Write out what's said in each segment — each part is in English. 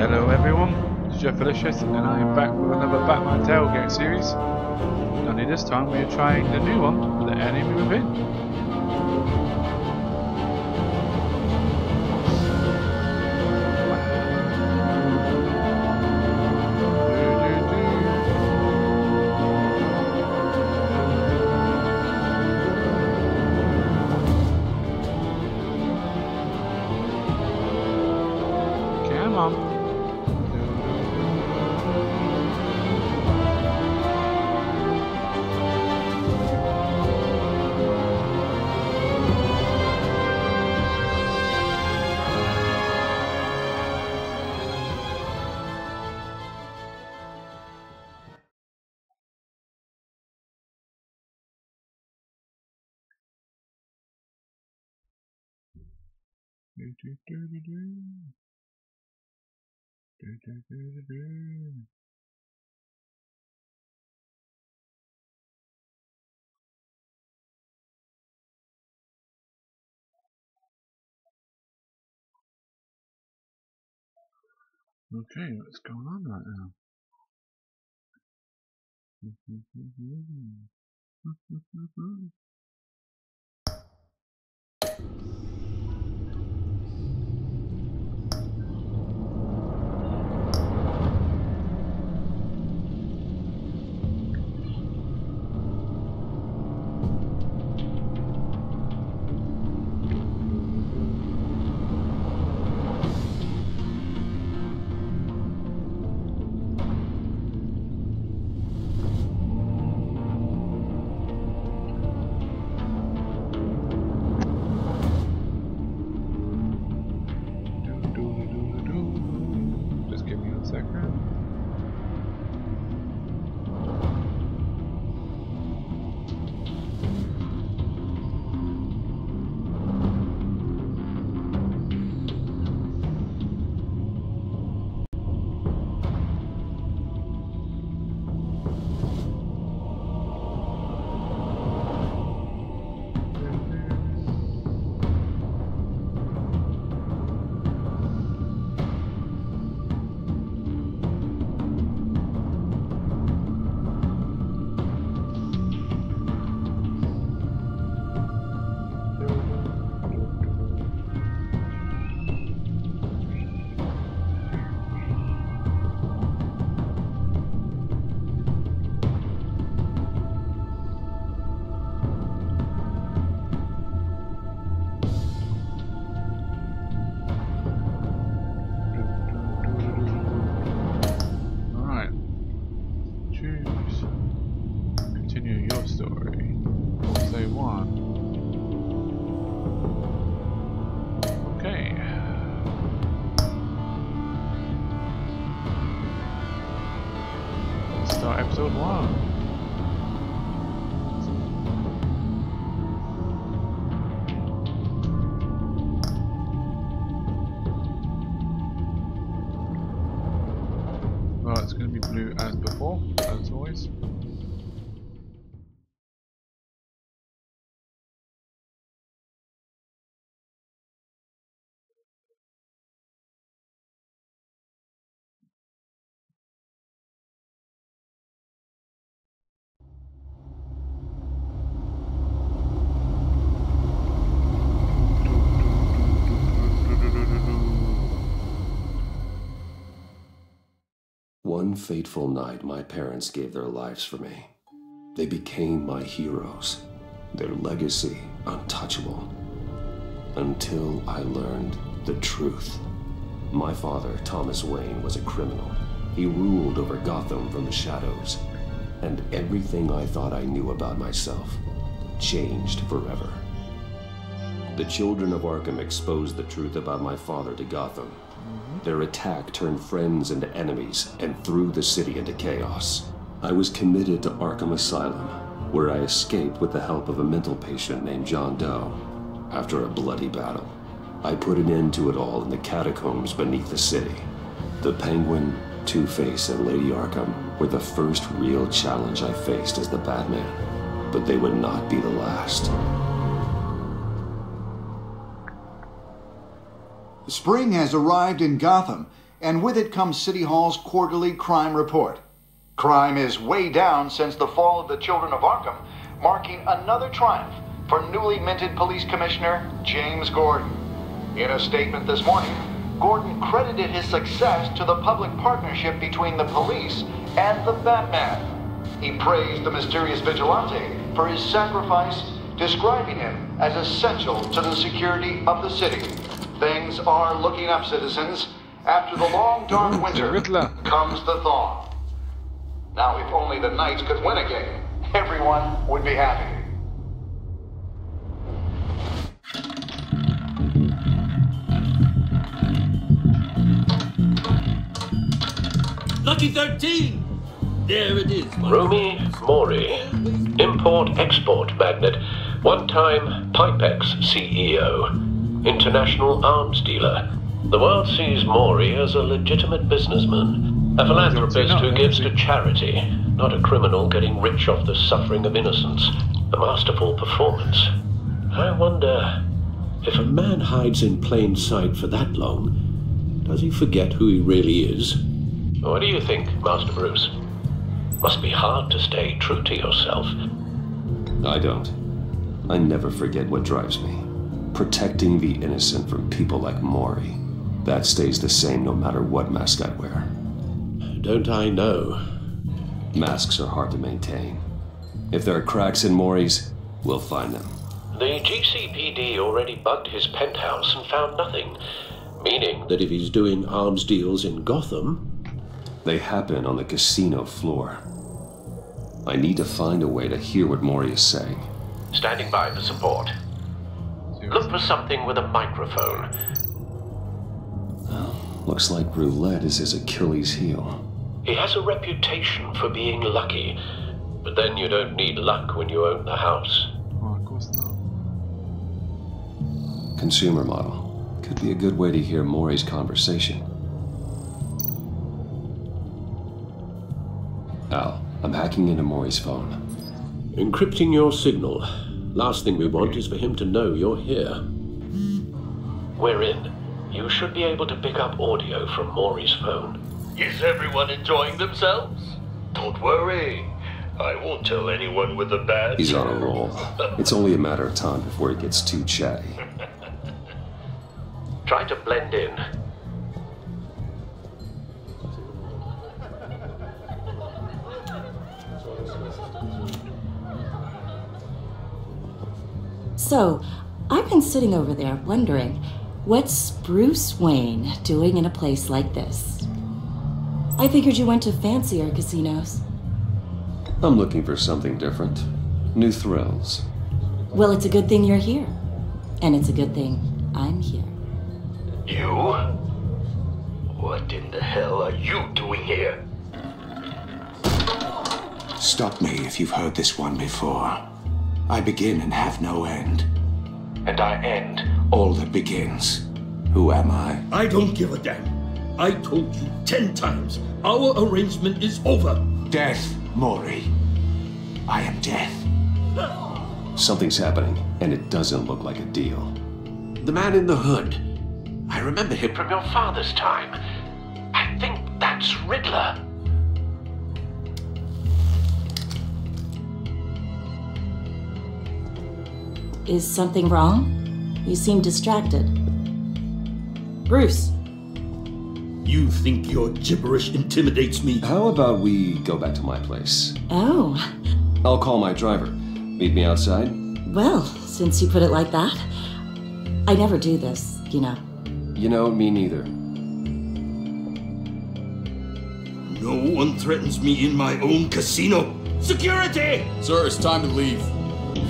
Hello everyone, it's jefflicious and I am back with another Batman Tailgate series. Only this time we are trying the new one, The Enemy Within. Come on. Okay, what's going on right now? Just give me 1 second. Continue your story. Say 1. Okay. Let's start episode 1. Well, it's going to be blue as before, as always. One fateful night, my parents gave their lives for me. They became my heroes, their legacy untouchable. Until I learned the truth. My father, Thomas Wayne, was a criminal. He ruled over Gotham from the shadows. And everything I thought I knew about myself changed forever. The children of Arkham exposed the truth about my father to Gotham. Their attack turned friends into enemies and threw the city into chaos. I was committed to Arkham Asylum, where I escaped with the help of a mental patient named John Doe. After a bloody battle, I put an end to it all in the catacombs beneath the city. The Penguin, Two-Face, and Lady Arkham were the first real challenge I faced as the Batman, but they would not be the last. Spring has arrived in Gotham, and with it comes City Hall's quarterly crime report. Crime is way down since the fall of the Children of Arkham, marking another triumph for newly minted Police Commissioner James Gordon. In a statement this morning, Gordon credited his success to the public partnership between the police and the Batman. He praised the mysterious vigilante for his sacrifice, describing him as essential to the security of the city. Things are looking up, citizens. After the long, dark winter comes the thaw. Now, if only the Knights could win a game, everyone would be happy. Lucky 13! There it is. Rumi Mori, import-export magnate, one-time Pipex CEO, international arms dealer. The world sees Mori as a legitimate businessman, a philanthropist who gives to charity, not a criminal getting rich off the suffering of innocence. A masterful performance. I wonder, if a man hides in plain sight for that long, does he forget who he really is? What do you think, Master Bruce? Must be hard to stay true to yourself. I don't. I never forget what drives me. Protecting the innocent from people like Mori. That stays the same no matter what mask I wear. Don't I know? Masks are hard to maintain. If there are cracks in Mori's, we'll find them. The GCPD already bugged his penthouse and found nothing. Meaning that if he's doing arms deals in Gotham... They happen on the casino floor. I need to find a way to hear what Mori is saying. Standing by for support. Look for something with a microphone. Well, looks like roulette is his Achilles heel. He has a reputation for being lucky, but then you don't need luck when you own the house. Oh, of course not. Consumer model. Could be a good way to hear Mori's conversation. Al, I'm hacking into Mori's phone. Encrypting your signal. Last thing we want is for him to know you're here. We're in. You should be able to pick up audio from Mori's phone. Is everyone enjoying themselves? Don't worry. I won't tell anyone with a badge. He's on a roll. It's only a matter of time before he gets too chatty. Try to blend in. So, I've been sitting over there wondering, what's Bruce Wayne doing in a place like this? I figured you went to fancier casinos. I'm looking for something different. New thrills. Well, it's a good thing you're here. And it's a good thing I'm here. You? What in the hell are you doing here? Stop me if you've heard this one before. I begin and have no end. And I end all that begins. Who am I? I don't give a damn. I told you 10 times. Our arrangement is over. Death, Mori. I am death. Something's happening, and it doesn't look like a deal. The man in the hood. I remember him from your father's time. I think that's Riddler. Is something wrong? You seem distracted. Bruce. You think your gibberish intimidates me? How about we go back to my place? Oh. I'll call my driver. Meet me outside? Well, since you put it like that, I never do this, you know. You know, me neither. No one threatens me in my own casino. Security! Sir, it's time to leave.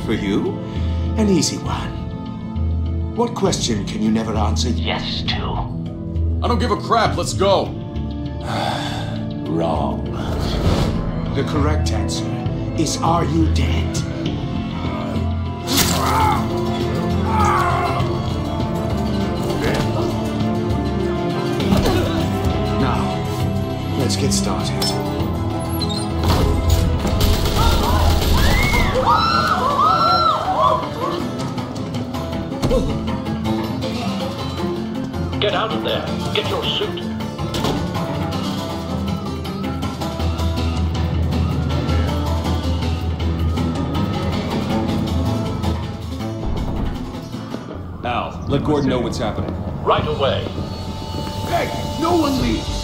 For you, an easy one. What question can you never answer yes to? I don't give a crap, let's go. Wrong. The correct answer is, are you dead? Now, let's get started. Get out of there. Get your suit. Let Gordon know what's happening. Right away. Hey, no one leaves!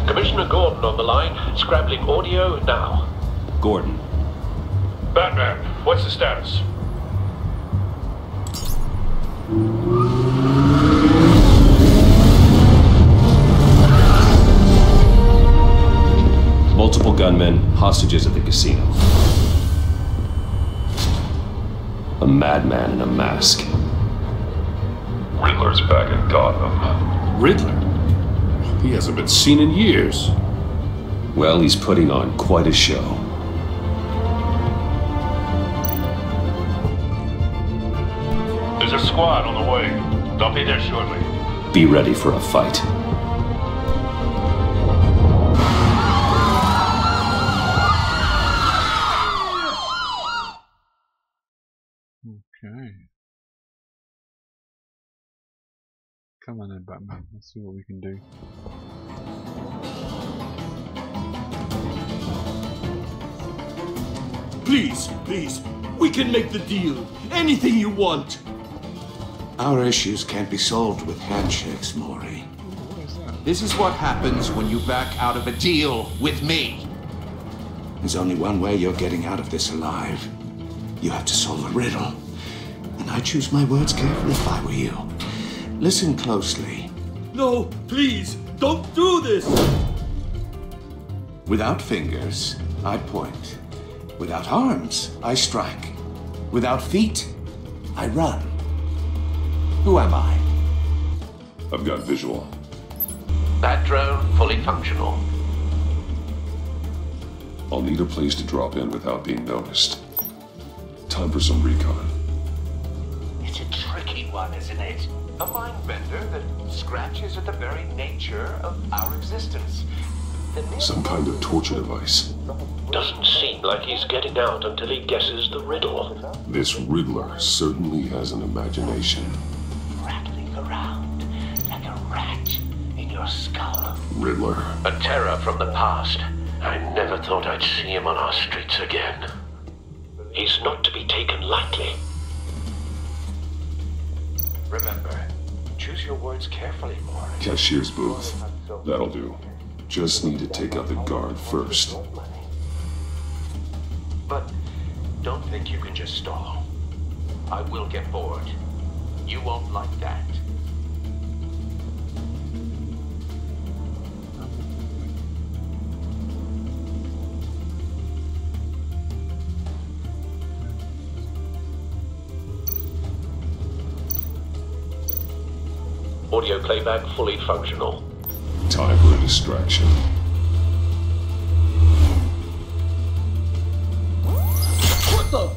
Commissioner Gordon on the line, scrambling audio now. Gordon. Batman, what's the status? Multiple gunmen, hostages at the casino. A madman in a mask. Riddler's back in Gotham. Riddler? He hasn't been seen in years. Well, he's putting on quite a show. There's a squad on the way. They'll be there shortly. Be ready for a fight. Okay. Come on then, Batman. Let's see what we can do. Please, please, we can make the deal. Anything you want. Our issues can't be solved with handshakes, Maury. This is what happens when you back out of a deal with me. There's only one way you're getting out of this alive. You have to solve a riddle. And I choose my words carefully if I were you. Listen closely. No, please, don't do this! Without fingers, I point. Without arms, I strike. Without feet, I run. Who am I? I've got visual. Bat drone fully functional. I'll need a place to drop in without being noticed. Time for some recon. It's a tricky one, isn't it? A mind bender that scratches at the very nature of our existence. Some kind of torture device. Doesn't seem like he's getting out until he guesses the riddle. This Riddler certainly has an imagination. Rattling around like a rat in your skull. Riddler. A terror from the past. I never thought I'd see him on our streets again. He's not to be taken lightly. Remember, choose your words carefully, Maury. Cashier's booth. That'll do. Just need to take out the guard first. But don't think you can just stall. I will get bored. You won't like that. Audio playback fully functional. Time for a distraction. What the?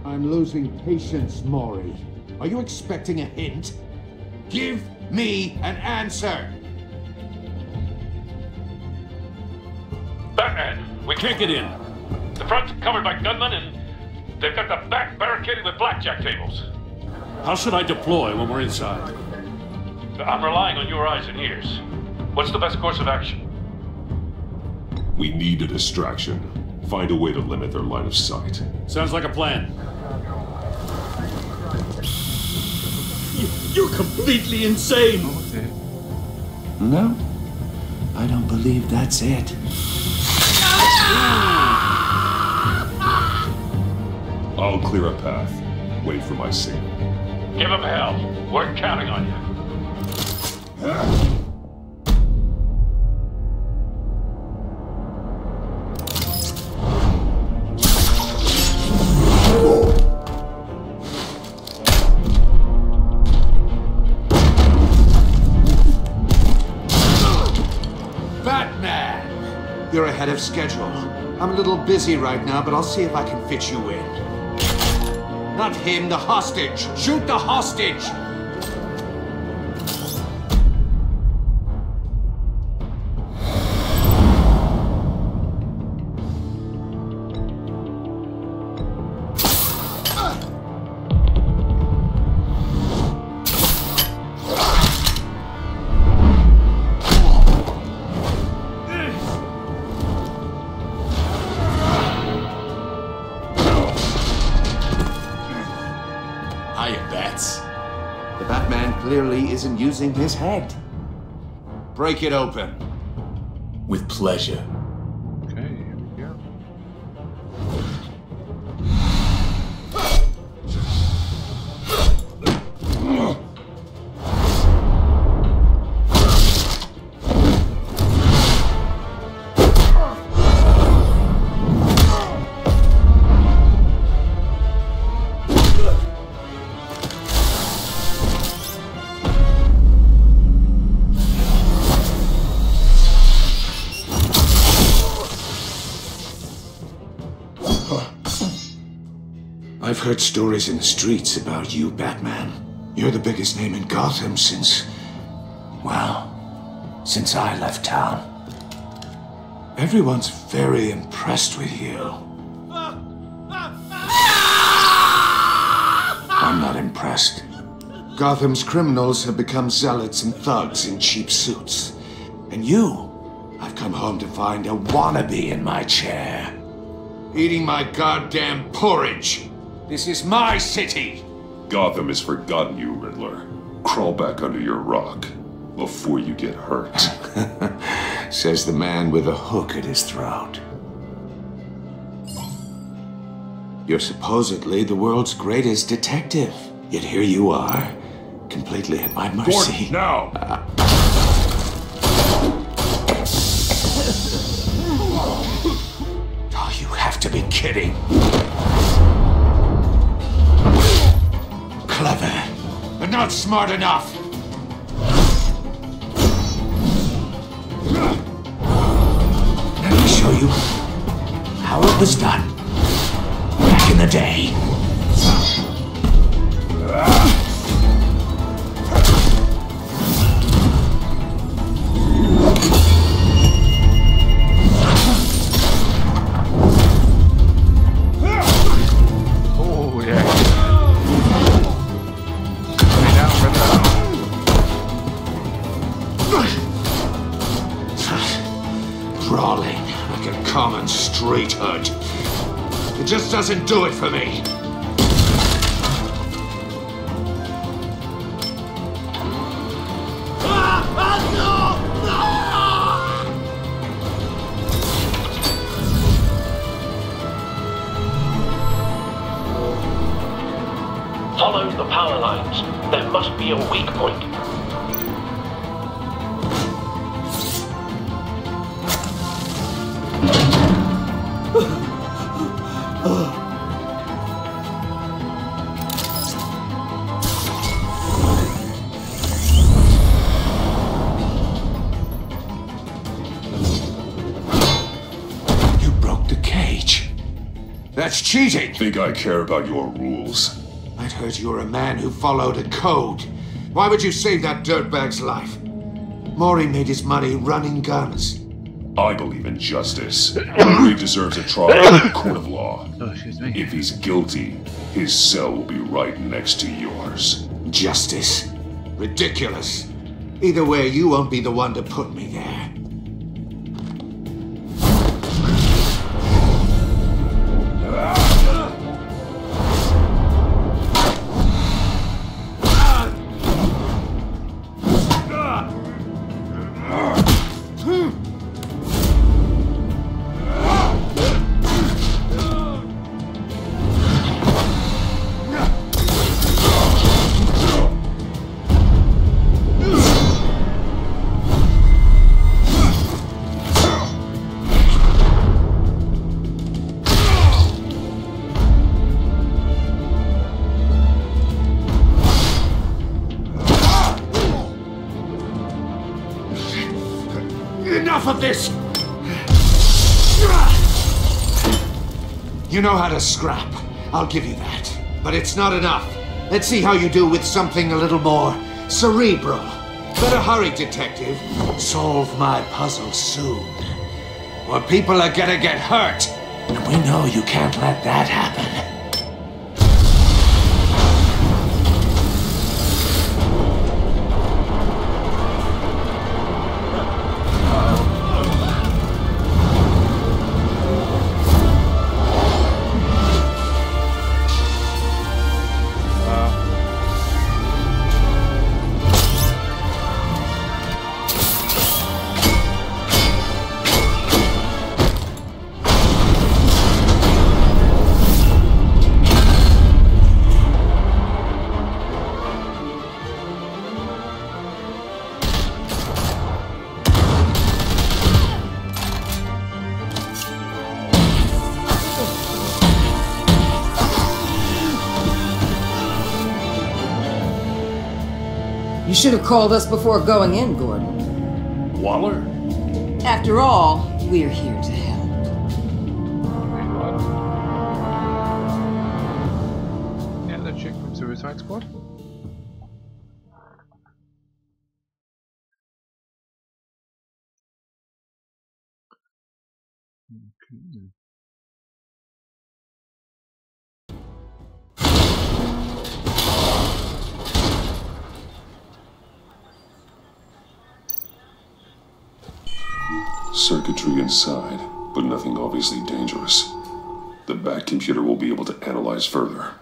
I'm losing patience, Maury. Are you expecting a hint? Give me an answer! Batman, we can't get in. The front's covered by gunmen and they've got the back barricaded with blackjack tables. How should I deploy when we're inside? I'm relying on your eyes and ears. What's the best course of action? We need a distraction. Find a way to limit their line of sight. Sounds like a plan. You're completely insane! No, I don't believe that's it. I'll clear a path. Wait for my signal. Give them hell. We're counting on you. You're ahead of schedule. I'm a little busy right now, but I'll see if I can fit you in. Not him, the hostage! Shoot the hostage! The Batman clearly isn't using his head. Break it open. With pleasure. Okay, here we go. I've heard stories in the streets about you, Batman. You're the biggest name in Gotham since... well, since I left town. Everyone's very impressed with you. I'm not impressed. Gotham's criminals have become zealots and thugs in cheap suits. And you, I've come home to find a wannabe in my chair. Eating my goddamn porridge. This is my city! Gotham has forgotten you, Riddler. Crawl back under your rock before you get hurt. Says the man with a hook at his throat. You're supposedly the world's greatest detective. Yet here you are, completely at my mercy. Gordon, now! Oh, you have to be kidding. Clever, but not smart enough. Let me show you how it was done back in the day. Oh, yeah. Brawling like a common street hood. It just doesn't do it for me. Follow the power lines. There must be a weak point. You broke the cage. That's cheating! Think I care about your rules? I'd heard you were a man who followed a code. Why would you save that dirtbag's life? Maury made his money running guns. I believe in justice. Maury deserves a trial in the court of law. Oh, excuse me. If he's guilty, his cell will be right next to yours. Justice? Ridiculous. Either way, you won't be the one to put me there. Enough of this! You know how to scrap. I'll give you that. But it's not enough. Let's see how you do with something a little more cerebral. Better hurry, detective. Solve my puzzle soon. Or people are gonna get hurt. And we know you can't let that happen. You should have called us before going in, Gordon. Waller? After all, we're here to help. Yeah, the chick from Suicide Squad. Okay. Circuitry inside, but nothing obviously dangerous. The back computer will be able to analyze further.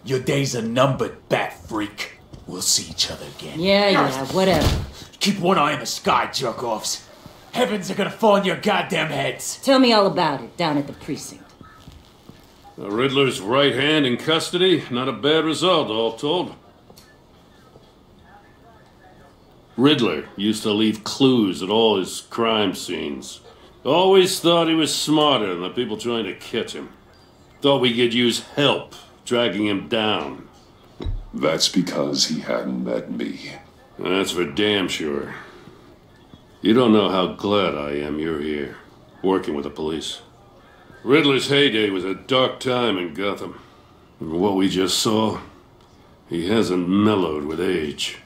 Your days are numbered, bat freak. We'll see each other again. Yeah, whatever. Keep one eye in the sky, jerk-offs. Heavens are gonna fall on your goddamn heads. Tell me all about it down at the precinct. The Riddler's right hand in custody. Not a bad result, all told. Riddler used to leave clues at all his crime scenes. Always thought he was smarter than the people trying to catch him. Thought we could use help dragging him down. That's because he hadn't met me. That's for damn sure. You don't know how glad I am you're here, working with the police. Riddler's heyday was a dark time in Gotham. And what we just saw, he hasn't mellowed with age.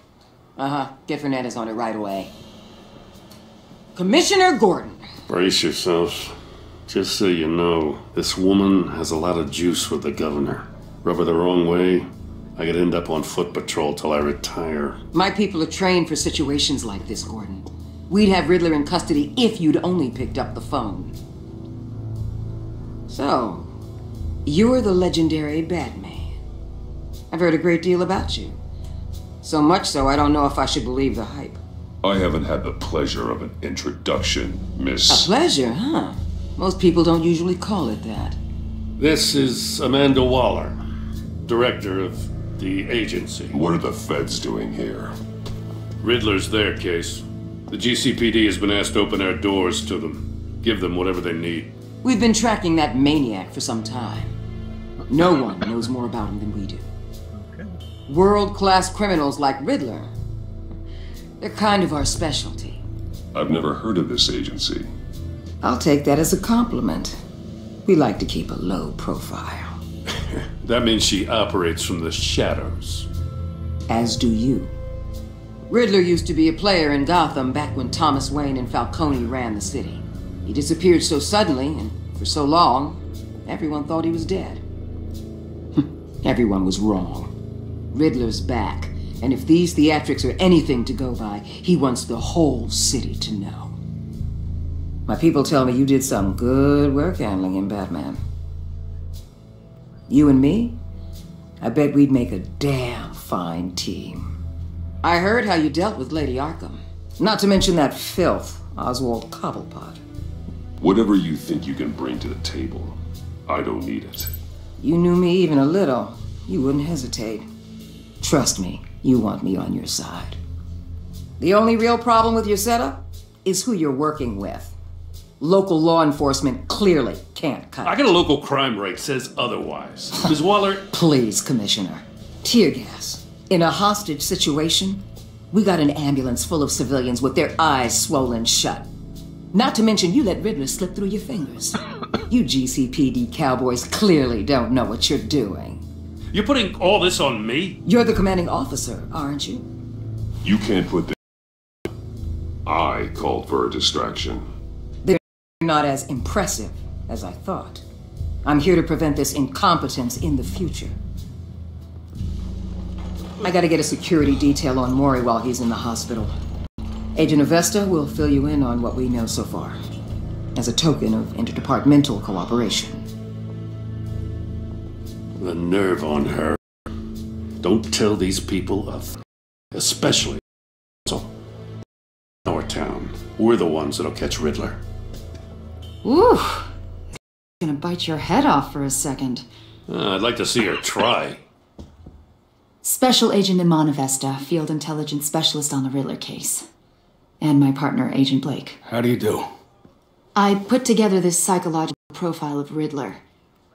Get Fernandez on it right away. Commissioner Gordon. Brace yourselves. Just so you know, this woman has a lot of juice with the governor. Rub her the wrong way, I could end up on foot patrol till I retire. My people are trained for situations like this, Gordon. We'd have Riddler in custody if you'd only picked up the phone. So, you're the legendary Batman. I've heard a great deal about you. So much so, I don't know if I should believe the hype. I haven't had the pleasure of an introduction, Miss... A pleasure, huh? Most people don't usually call it that. This is Amanda Waller, director of the agency. What are the feds doing here? Riddler's their case. The GCPD has been asked to open our doors to them. Give them whatever they need. We've been tracking that maniac for some time. No one knows more about him than we do. Okay. World-class criminals like Riddler. They're kind of our specialty. I've never heard of this agency. I'll take that as a compliment. We like to keep a low profile. That means she operates from the shadows. As do you. Riddler used to be a player in Gotham back when Thomas Wayne and Falcone ran the city. He disappeared so suddenly and for so long, everyone thought he was dead. Everyone was wrong. Riddler's back, and if these theatrics are anything to go by, he wants the whole city to know. My people tell me you did some good work handling him, Batman. You and me, I bet we'd make a damn fine team. I heard how you dealt with Lady Arkham. Not to mention that filth, Oswald Cobblepot. Whatever you think you can bring to the table, I don't need it. You knew me even a little, you wouldn't hesitate. Trust me, you want me on your side. The only real problem with your setup is who you're working with. Local law enforcement clearly can't cut I got a local crime rate says otherwise. Ms. Waller... Please, Commissioner. Tear gas. In a hostage situation, we got an ambulance full of civilians with their eyes swollen shut. Not to mention you let Riddler slip through your fingers. You GCPD cowboys clearly don't know what you're doing. You're putting all this on me? You're the commanding officer, aren't you? You can't put this... I called for a distraction. They're not as impressive as I thought. I'm here to prevent this incompetence in the future. I gotta get a security detail on Maury while he's in the hospital. Agent Avesta will fill you in on what we know so far, as a token of interdepartmental cooperation. The nerve on her. Don't tell these people a thing. Especially our town. We're the ones that'll catch Riddler. Ooh. Gonna bite your head off for a second. I'd like to see her try. Special Agent Iman Avesta, Field Intelligence Specialist on the Riddler case. And my partner, Agent Blake. How do you do? I put together this psychological profile of Riddler.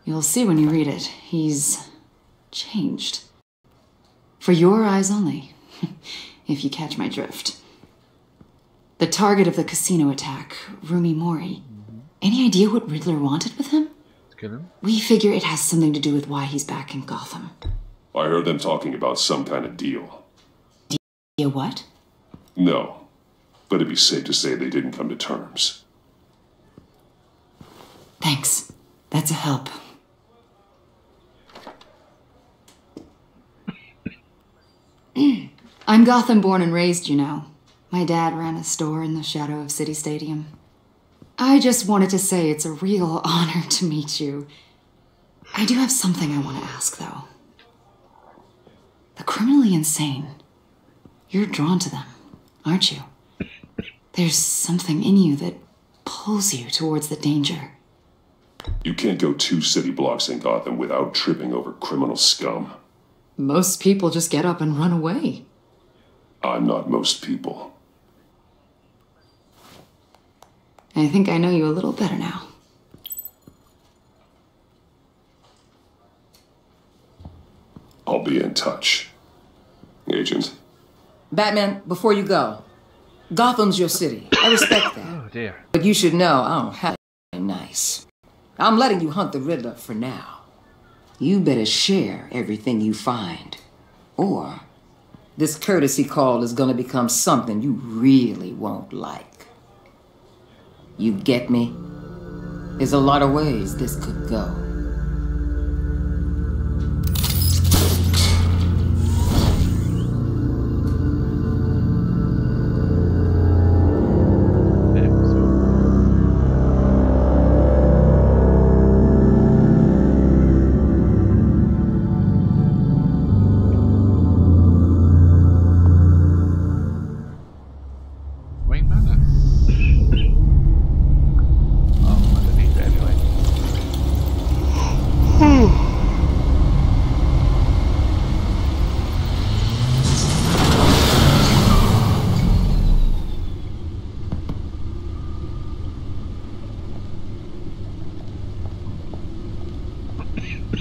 You'll see when you read it. He's changed. For your eyes only, if you catch my drift. The target of the casino attack, Rumi Mori. Any idea what Riddler wanted with him? Kill him? We figure it has something to do with why he's back in Gotham. I heard them talking about some kind of deal. Deal what? No, but it'd be safe to say they didn't come to terms. Thanks. That's a help. I'm Gotham born and raised, you know. My dad ran a store in the shadow of City Stadium. I just wanted to say it's a real honor to meet you. I do have something I want to ask, though. The criminally insane. You're drawn to them, aren't you? There's something in you that pulls you towards the danger. You can't go 2 city blocks in Gotham without tripping over criminal scum. Most people just get up and run away. I'm not most people. I think I know you a little better now. I'll be in touch. Agent. Batman, before you go, Gotham's your city. I respect that. Oh dear. But you should know I don't have it nice. I'm letting you hunt the Riddler for now. You better share everything you find. Or this courtesy call is gonna become something you really won't like. You get me? There's a lot of ways this could go.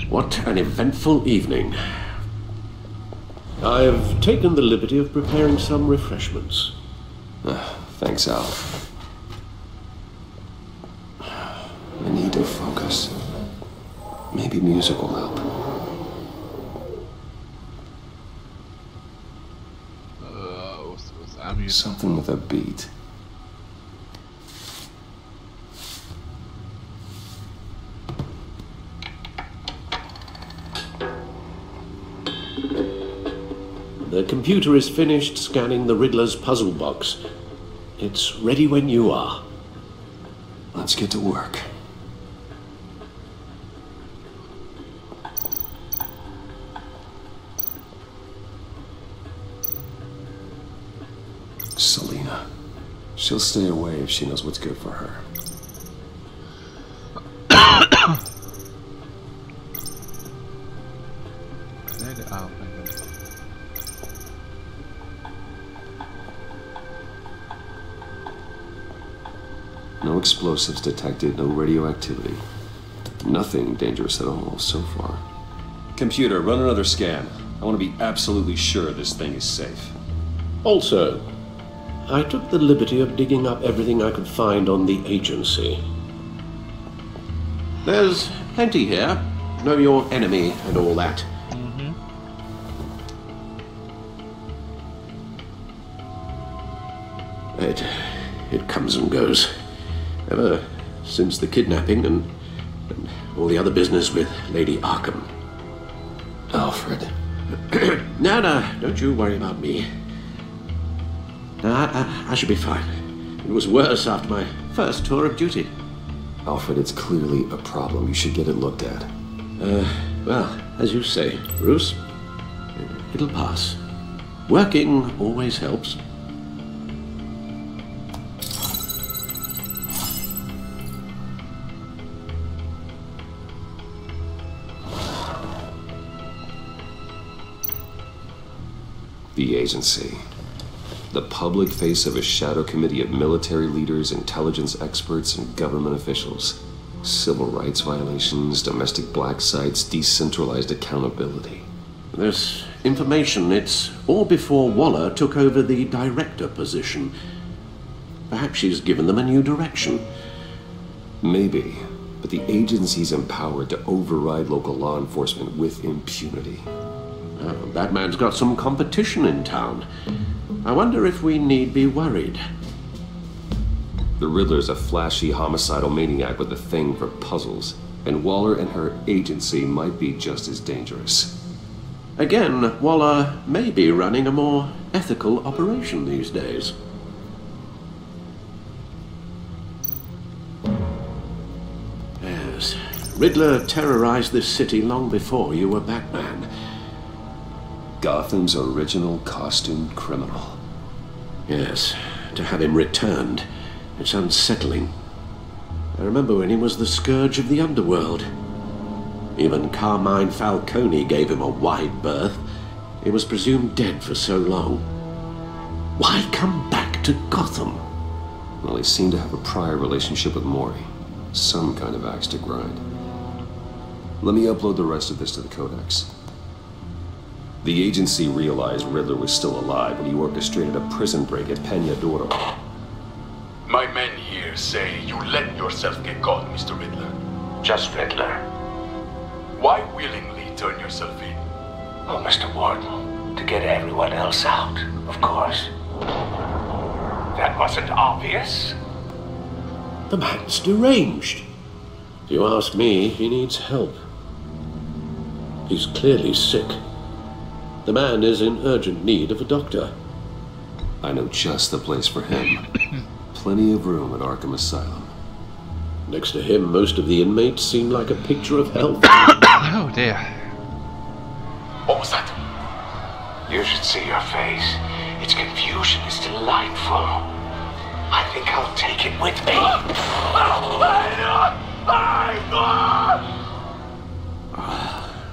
What an eventful evening. I've taken the liberty of preparing some refreshments. Thanks, Al. I need to focus. Maybe music will help. Something with a beat. The computer is finished scanning the Riddler's puzzle box. It's ready when you are. Let's get to work. Selina. She'll stay away if she knows what's good for her. No explosives detected, no radioactivity. Nothing dangerous at all so far. Computer, run another scan. I want to be absolutely sure this thing is safe. Also, I took the liberty of digging up everything I could find on the agency. There's plenty here. Know your enemy and all that. It comes and goes. Ever since the kidnapping and all the other business with Lady Arkham. Alfred. No, don't you worry about me. I should be fine. It was worse after my first tour of duty. Alfred, it's clearly a problem. You should get it looked at. Well, as you say, Bruce, it'll pass. Working always helps. The agency. The public face of a shadow committee of military leaders, intelligence experts, and government officials. Civil rights violations, domestic black sites, decentralized accountability. This information, it's all before Waller took over the director position. Perhaps she's given them a new direction. Maybe, but the agency's empowered to override local law enforcement with impunity. Batman's got some competition in town. I wonder if we need be worried. The Riddler's a flashy, homicidal maniac with a thing for puzzles, and Waller and her agency might be just as dangerous. Again, Waller may be running a more ethical operation these days. Yes, Riddler terrorized this city long before you were Batman. Gotham's original costumed criminal. Yes, to have him returned, it's unsettling. I remember when he was the scourge of the underworld. Even Carmine Falcone gave him a wide berth. He was presumed dead for so long. Why come back to Gotham? Well, he seemed to have a prior relationship with Mori. Some kind of axe to grind. Let me upload the rest of this to the Codex. The agency realized Riddler was still alive when he orchestrated a prison break at Peña Doro. My men here say you let yourself get caught, Mr. Riddler. Just Riddler. Why willingly turn yourself in? Oh, Mr. Warden, to get everyone else out, of course. That wasn't obvious. The man's deranged. If you ask me, he needs help. He's clearly sick. The man is in urgent need of a doctor. I know just the place for him. Plenty of room at Arkham Asylum. Next to him, most of the inmates seem like a picture of health. Oh dear. What was that? You should see your face. Its confusion is delightful. I think I'll take it with me.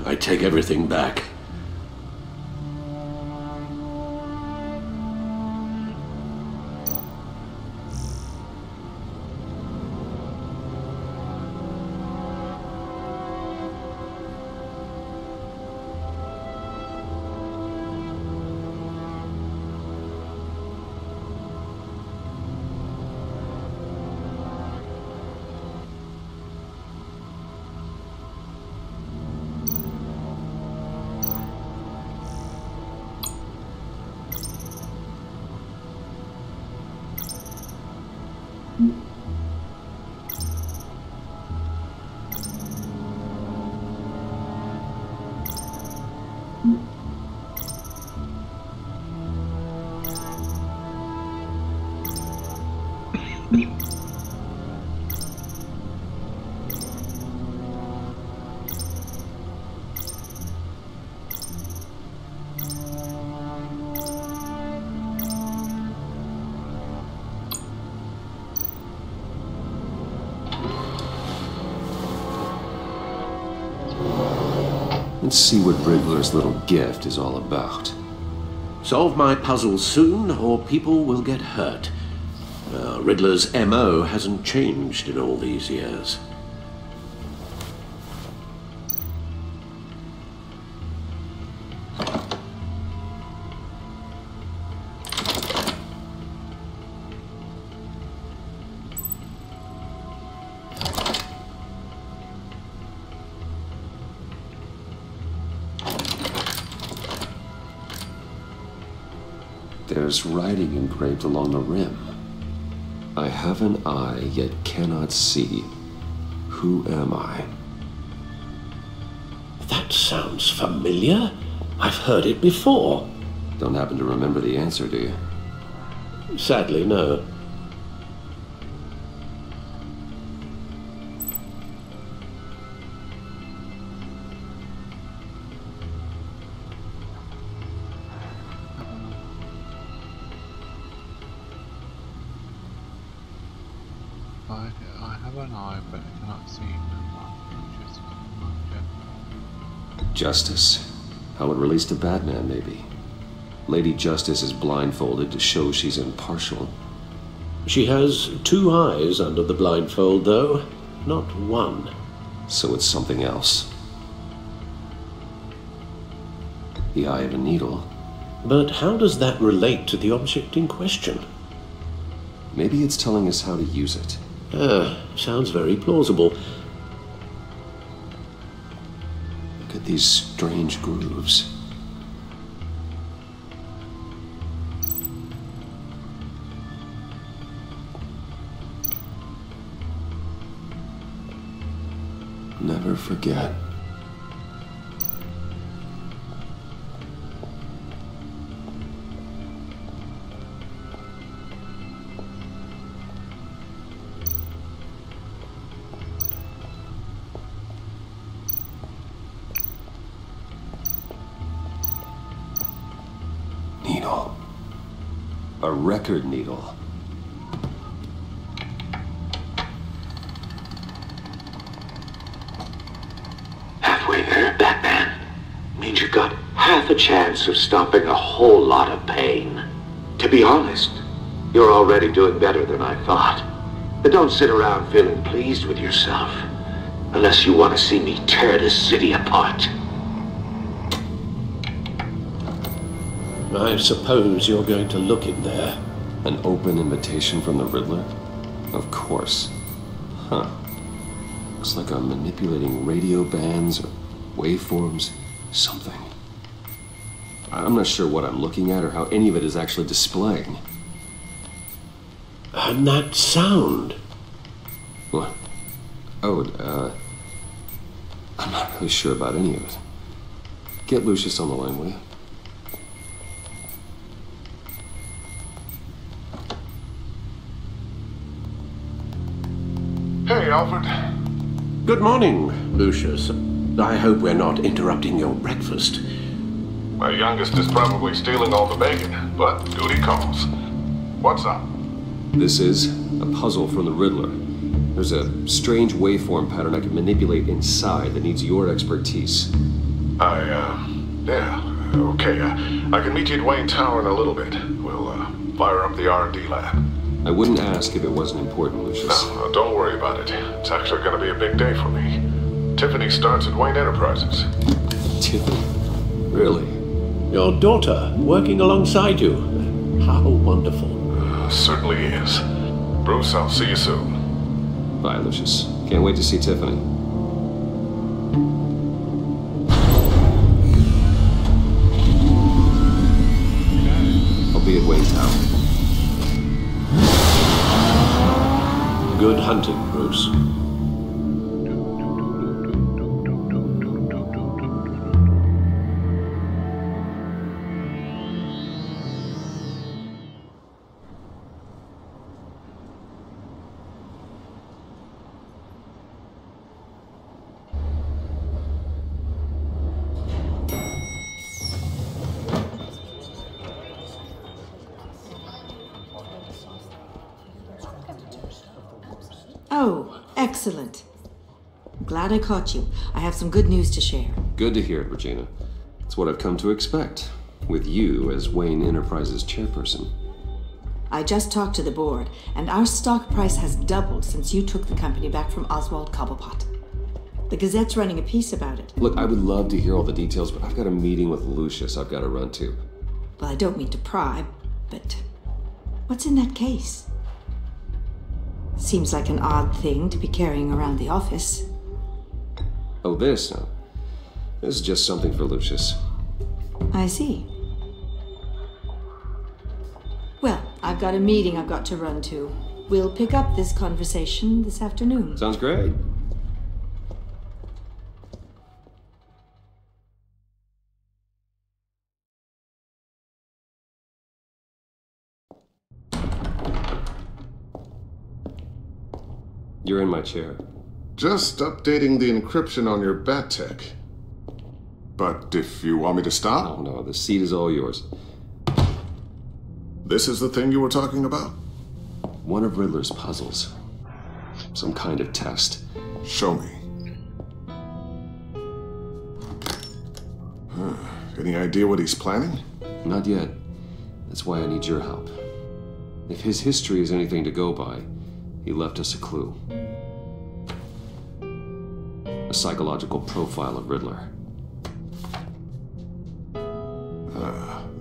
I take everything back. Let's see what Riddler's little gift is all about. Solve my puzzle soon, or people will get hurt. Riddler's MO hasn't changed in all these years. There's writing engraved along the rim. I have an eye, yet cannot see. Who am I? That sounds familiar. I've heard it before. Don't happen to remember the answer, do you? Sadly, no. I have an eye, but I cannot see. Justice. How it relates to Batman, maybe. Lady Justice is blindfolded to show she's impartial. She has 2 eyes under the blindfold, though, not 1. So it's something else. The eye of a needle. But how does that relate to the object in question? Maybe it's telling us how to use it. Sounds very plausible. Look at these strange grooves. Never forget. Needle. A record needle. Halfway there, Batman. Means you've got half a chance of stopping a whole lot of pain. To be honest, you're already doing better than I thought. But don't sit around feeling pleased with yourself. Unless you want to see me tear this city apart. I suppose you're going to look in there. An open invitation from the Riddler? Of course. Huh. Looks like I'm manipulating radio bands or waveforms. Something. I'm not sure what I'm looking at or how any of it is actually displaying. And that sound. What? Oh, I'm not really sure about any of it. Get Lucius on the line, will you? Hey, Alfred. Good morning, Lucius. I hope we're not interrupting your breakfast. My youngest is probably stealing all the bacon, but duty calls. What's up? This is a puzzle from the Riddler. There's a strange waveform pattern I can manipulate inside that needs your expertise. Yeah, okay. I can meet you at Wayne Tower in a little bit. We'll, fire up the R&D lab. I wouldn't ask if it wasn't important, Lucius. No, don't worry about it. It's actually going to be a big day for me. Tiffany starts at Wayne Enterprises. Tiffany? Really? Your daughter, working alongside you. How wonderful. Certainly is. Bruce, I'll see you soon. Bye, Lucius. Can't wait to see Tiffany. I'll be at Wayne Tower. Good hunting, Bruce. Oh, excellent. Glad I caught you. I have some good news to share. Good to hear it, Regina. It's what I've come to expect, with you as Wayne Enterprises chairperson. I just talked to the board, and our stock price has doubled since you took the company back from Oswald Cobblepot. The Gazette's running a piece about it. Look, I would love to hear all the details, but I've got a meeting with Lucius I've got to run to. Well, I don't mean to pry, but what's in that case? Seems like an odd thing to be carrying around the office. Oh, this? No. This is just something for Lucius. I see. Well, I've got a meeting I've got to run to. We'll pick up this conversation this afternoon. Sounds great. You're in my chair. Just updating the encryption on your bat tech. But if you want me to stop? Oh no, the seat is all yours. This is the thing you were talking about? One of Riddler's puzzles. Some kind of test. Show me. Any idea what he's planning? Not yet. That's why I need your help. If his history is anything to go by, he left us a clue. A psychological profile of Riddler.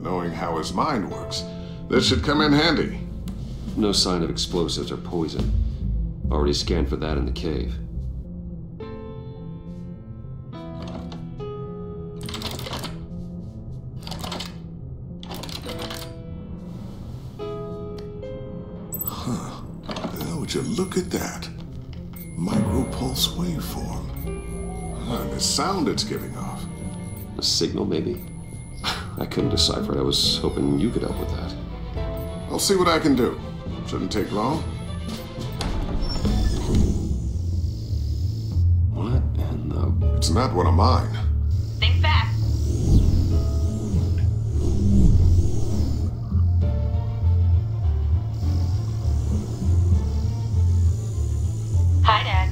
Knowing how his mind works, this should come in handy. No sign of explosives or poison. Already scanned for that in the cave. Would you look at that? Micropulse waveform. And the sound it's giving off. A signal, maybe? I couldn't decipher it. I was hoping you could help with that. I'll see what I can do. Shouldn't take long. What in the... It's not one of mine. Think fast. Hi, Dad.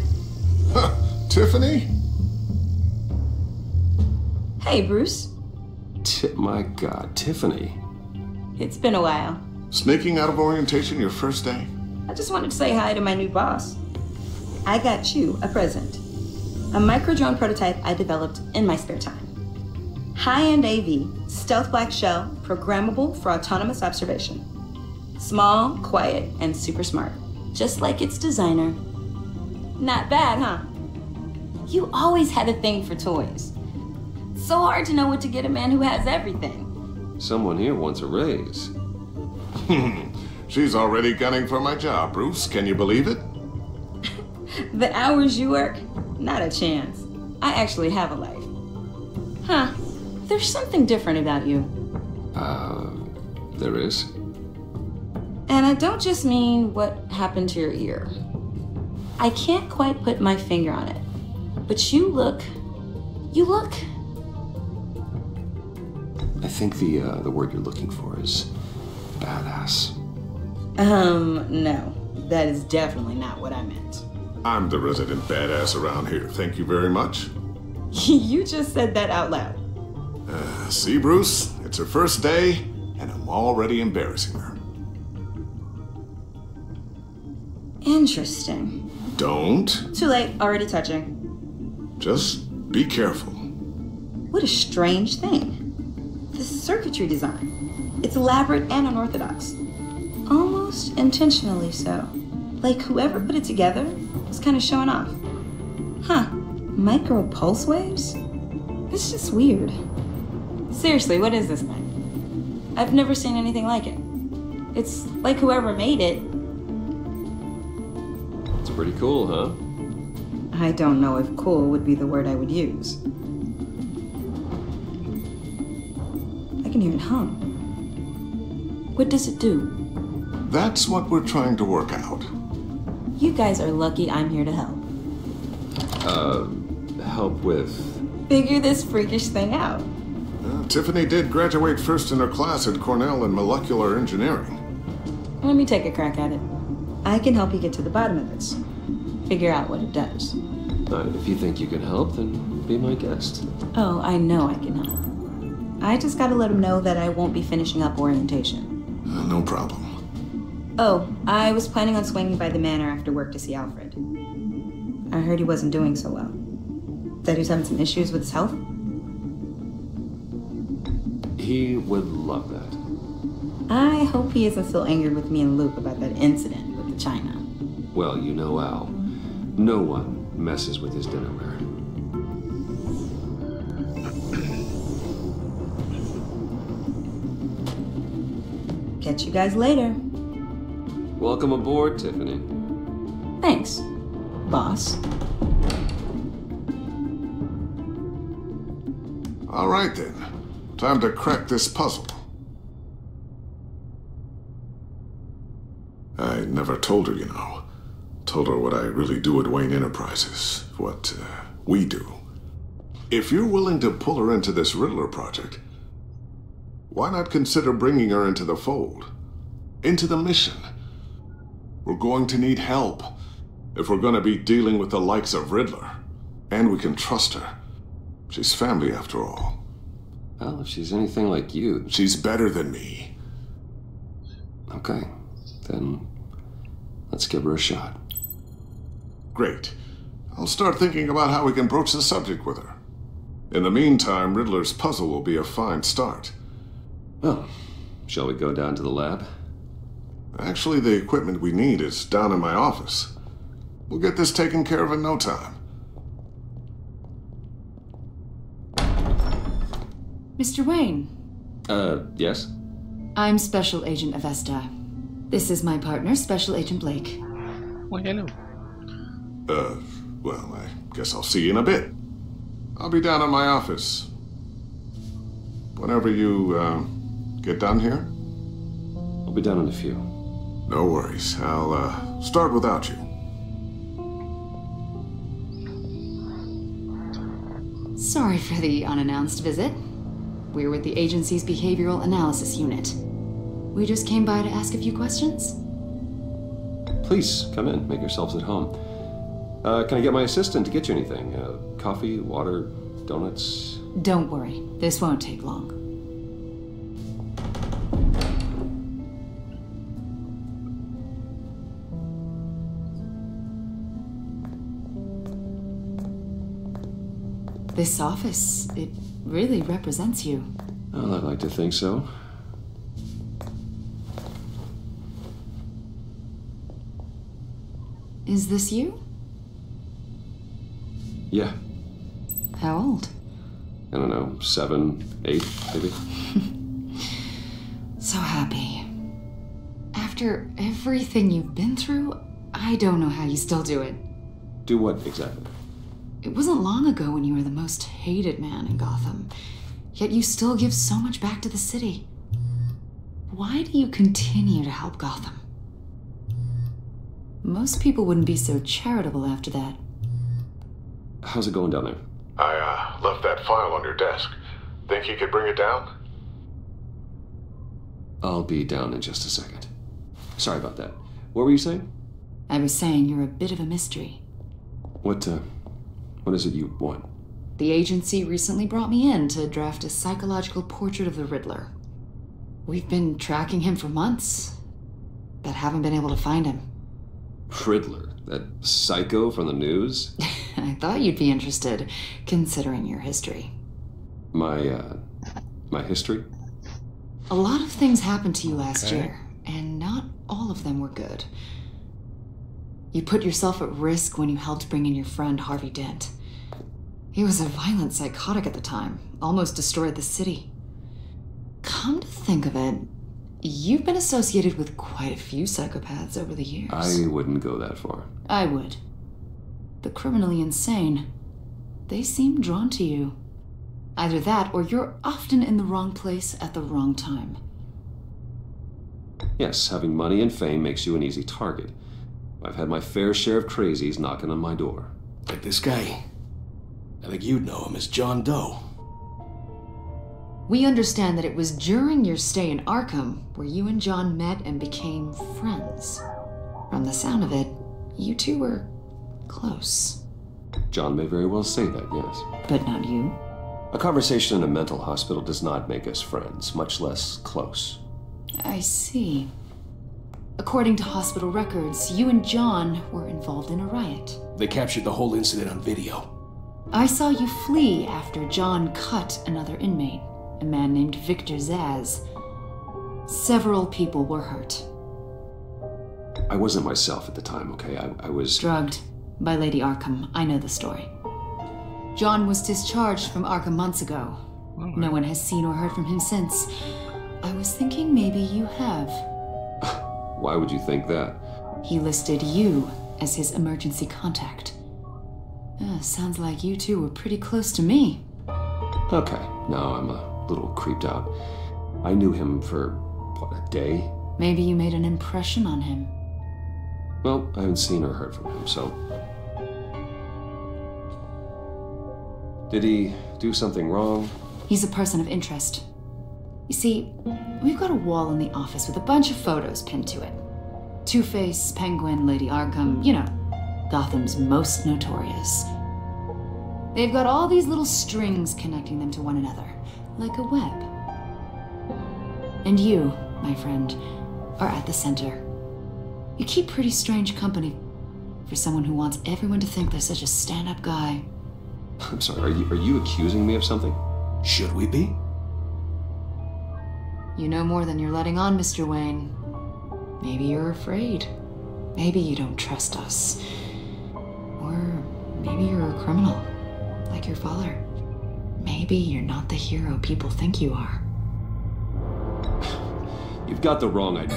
Huh, Tiffany? Hey, Bruce. My God, Tiffany. It's been a while. Sneaking out of orientation your first day? I just wanted to say hi to my new boss. I got you a present. A micro-drone prototype I developed in my spare time. High-end AV, stealth black shell, programmable for autonomous observation. Small, quiet, and super smart. Just like its designer. Not bad, huh? You always had a thing for toys. So hard to know what to get a man who has everything. Someone here wants a raise. She's already gunning for my job, Bruce. Can you believe it? The hours you work? Not a chance. I actually have a life. Huh. There's something different about you. There is? And I don't just mean what happened to your ear. I can't quite put my finger on it. But you look... I think the word you're looking for is badass. No. That is definitely not what I meant. I'm the resident badass around here. Thank you very much. You just said that out loud. See, Bruce? It's her first day, and I'm already embarrassing her. Interesting. Don't. Too late. Already touching. Just be careful. What a strange thing. The circuitry design. It's elaborate and unorthodox. Almost intentionally so. Like whoever put it together was kind of showing off. Huh. Micro pulse waves? It's just weird. Seriously, what is this thing? I've never seen anything like it. It's like whoever made it. It's pretty cool, huh? I don't know if cool would be the word I would use. I can hear it hum. What does it do? That's what we're trying to work out. You guys are lucky I'm here to help. Help with? Figure this freakish thing out. Tiffany did graduate first in her class at Cornell in molecular engineering. Let me take a crack at it. I can help you get to the bottom of this. Figure out what it does. If you think you can help, then be my guest. Oh, I know I can help. I just gotta let him know that I won't be finishing up orientation. No problem. Oh, I was planning on swinging by the manor after work to see Alfred. I heard he wasn't doing so well. That he was having some issues with his health? He would love that. I hope he isn't still angered with me and Luke about that incident with the china. Well, you know Al. No one messes with his dinnerware. Catch you guys later. Welcome aboard, Tiffany. Thanks, boss. All right then. Time to crack this puzzle. I never told her, you know. Told her what I really do at Wayne Enterprises. What we do. If you're willing to pull her into this Riddler project, why not consider bringing her into the fold? Into the mission? We're going to need help if we're going to be dealing with the likes of Riddler. And we can trust her. She's family after all. Well, if she's anything like you... She's better than me. Okay, then let's give her a shot. Great. I'll start thinking about how we can broach the subject with her. In the meantime, Riddler's puzzle will be a fine start. Well, shall we go down to the lab? Actually, the equipment we need is down in my office. We'll get this taken care of in no time. Mr. Wayne. Yes? I'm Special Agent Avesta. This is my partner, Special Agent Blake. Well, hello. Well, I guess I'll see you in a bit. I'll be down in my office. Whenever you, get done here? I'll be down in a few. No worries. I'll, start without you. Sorry for the unannounced visit. We're with the agency's behavioral analysis unit. We just came by to ask a few questions. Please, come in. Make yourselves at home. Can I get my assistant to get you anything? Coffee, water, donuts? Don't worry. This won't take long. This office, it really represents you. Well, I'd like to think so. Is this you? Yeah. How old? I don't know, 7, 8, maybe? So happy. After everything you've been through, I don't know how you still do it. Do what exactly? It wasn't long ago when you were the most hated man in Gotham, yet you still give so much back to the city. Why do you continue to help Gotham? Most people wouldn't be so charitable after that. How's it going down there? I, left that file on your desk. Think you could bring it down? I'll be down in just a second. Sorry about that. What were you saying? I was saying you're a bit of a mystery. What is it you want? The agency recently brought me in to draft a psychological portrait of the Riddler. We've been tracking him for months, but haven't been able to find him. Riddler? That psycho from the news? I thought you'd be interested, considering your history. My history? A lot of things happened to you last year, and not all of them were good. You put yourself at risk when you helped bring in your friend Harvey Dent. He was a violent psychotic at the time, almost destroyed the city. Come to think of it, you've been associated with quite a few psychopaths over the years. I wouldn't go that far. I would. The criminally insane, they seem drawn to you. Either that, or you're often in the wrong place at the wrong time. Yes, having money and fame makes you an easy target. I've had my fair share of crazies knocking on my door. Like this guy. I think you'd know him as John Doe. We understand that it was during your stay in Arkham where you and John met and became friends. From the sound of it, you two were close. John may very well say that, yes. But not you. A conversation in a mental hospital does not make us friends, much less close. I see. According to hospital records, you and John were involved in a riot. They captured the whole incident on video. I saw you flee after John cut another inmate, a man named Victor Zaz. Several people were hurt. I wasn't myself at the time, okay? I was... Drugged by Lady Arkham. I know the story. John was discharged from Arkham months ago. No one has seen or heard from him since. I was thinking maybe you have. Why would you think that? He listed you as his emergency contact. Sounds like you two were pretty close to me. Okay, now I'm a little creeped out. I knew him for, what, a day? Maybe you made an impression on him. Well, I haven't seen or heard from him, so... Did he do something wrong? He's a person of interest. You see, we've got a wall in the office with a bunch of photos pinned to it. Two-Face, Penguin, Lady Arkham, you know, Gotham's most notorious. They've got all these little strings connecting them to one another, like a web. And you, my friend, are at the center. You keep pretty strange company for someone who wants everyone to think they're such a stand-up guy. I'm sorry, are you accusing me of something? Should we be? You know more than you're letting on, Mr. Wayne. Maybe you're afraid. Maybe you don't trust us. Or maybe you're a criminal, like your father. Maybe you're not the hero people think you are. You've got the wrong idea.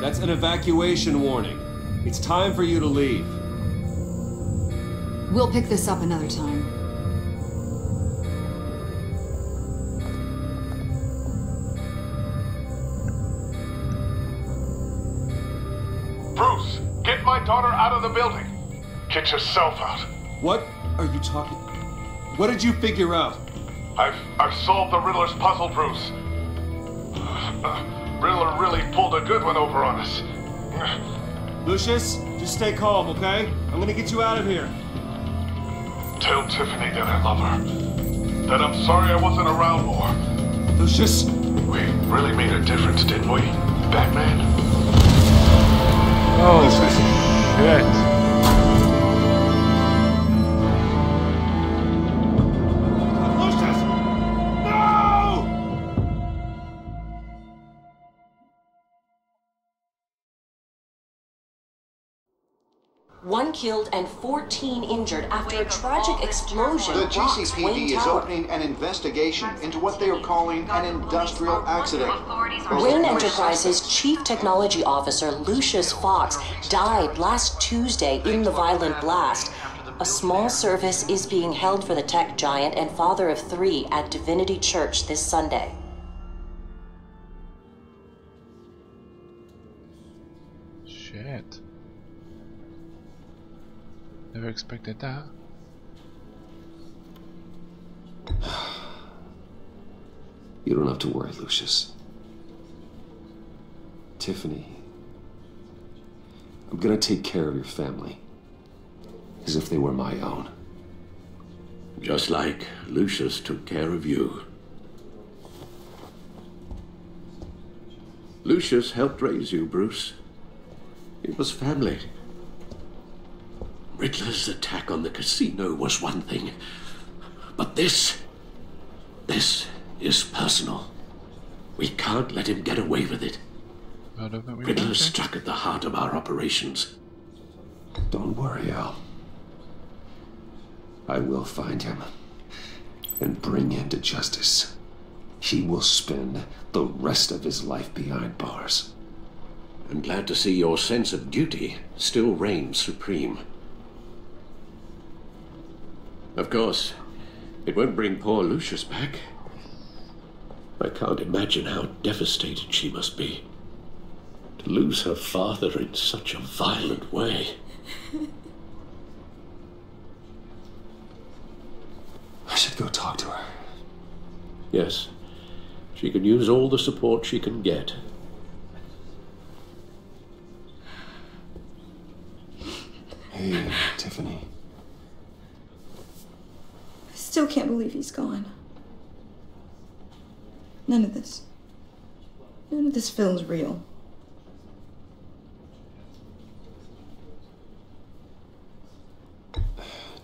That's an evacuation warning. It's time for you to leave. We'll pick this up another time. Bruce, get my daughter out of the building. Get yourself out. What are you talking? What did you figure out? I've solved the Riddler's puzzle, Bruce. Riddler really pulled a good one over on us. Lucius, just stay calm, okay? I'm gonna get you out of here. Tell Tiffany that I love her. That I'm sorry I wasn't around more. Lucius! We really made a difference, didn't we, Batman? Oh, shit. One killed and 14 injured after a tragic explosion. The rocks GCPD Wayne is Tower. opening an investigation into what they are calling an industrial accident. Wayne Enterprises' Chief Technology Officer Lucius Fox died last Tuesday in the violent blast. A small service is being held for the tech giant and father of 3 at Divinity Church this Sunday. Shit. Never expected that. You don't have to worry, Lucius. Tiffany, I'm gonna take care of your family. As if they were my own. Just like Lucius took care of you. Lucius helped raise you, Bruce. It was family. Riddler's attack on the casino was one thing, but this is personal. We can't let him get away with it. Riddler struck at the heart of our operations. Don't worry, Al. I will find him and bring him to justice. He will spend the rest of his life behind bars. I'm glad to see your sense of duty still reigns supreme. Of course, it won't bring poor Lucius back. I can't imagine how devastated she must be. To lose her father in such a violent way. I should go talk to her. Yes, she can use all the support she can get. Hey, Tiffany. I still can't believe he's gone. None of this. None of this feels real.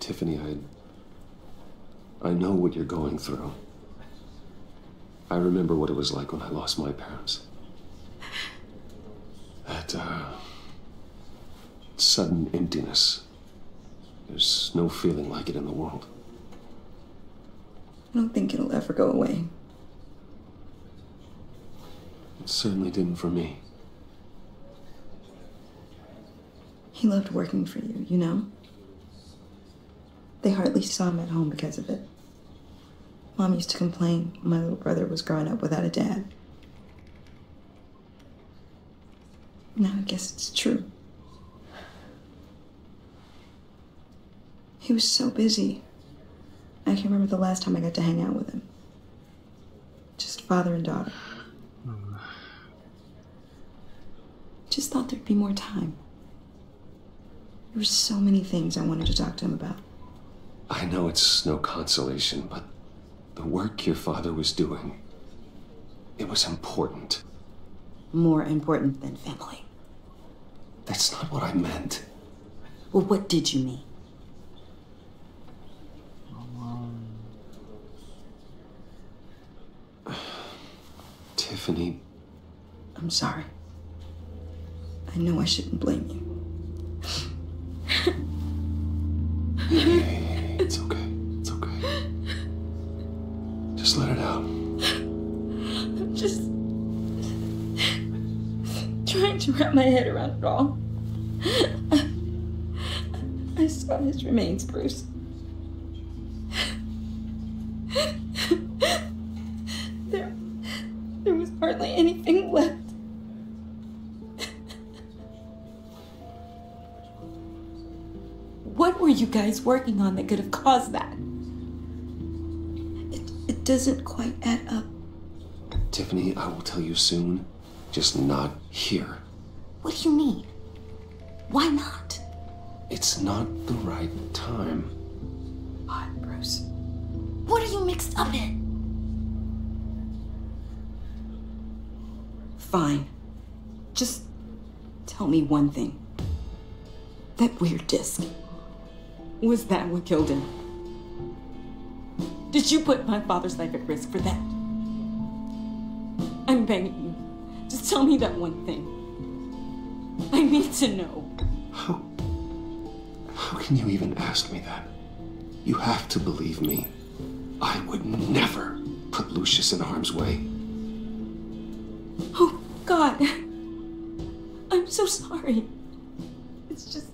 Tiffany, I know what you're going through. I remember what it was like when I lost my parents. That, sudden emptiness. There's no feeling like it in the world. I don't think it'll ever go away. It certainly didn't for me. He loved working for you, you know? They hardly saw him at home because of it. Mom used to complain when my little brother was growing up without a dad. Now I guess it's true. He was so busy. I can't remember the last time I got to hang out with him. Just father and daughter. Just thought there'd be more time. There were so many things I wanted to talk to him about. I know it's no consolation, but the work your father was doing, it was important. More important than family. That's not what I meant. Well, what did you mean? Tiffany. I'm sorry. I know I shouldn't blame you. Hey, it's okay. It's okay. Just let it out. I'm just trying to wrap my head around it all. I saw his remains, Bruce. There was hardly anything left. What were you guys working on that could have caused that? It doesn't quite add up. Tiffany, I will tell you soon. Just not here. What do you mean? Why not? It's not the right time. What, Bruce? What are you mixed up in? Fine. Just tell me one thing. That weird disc. Was that what killed him? Did you put my father's life at risk for that? I'm begging you. Just tell me that one thing. I need to know. How can you even ask me that? You have to believe me. I would never put Lucius in harm's way. Oh, God. I'm so sorry. It's just...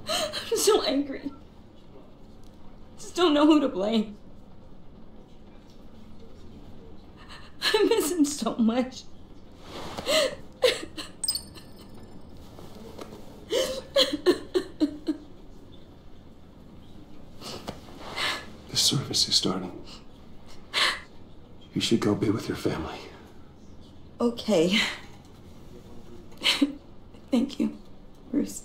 I'm so angry. Just don't know who to blame. I miss him so much. The service is starting. You should go be with your family. Okay. Thank you, Bruce.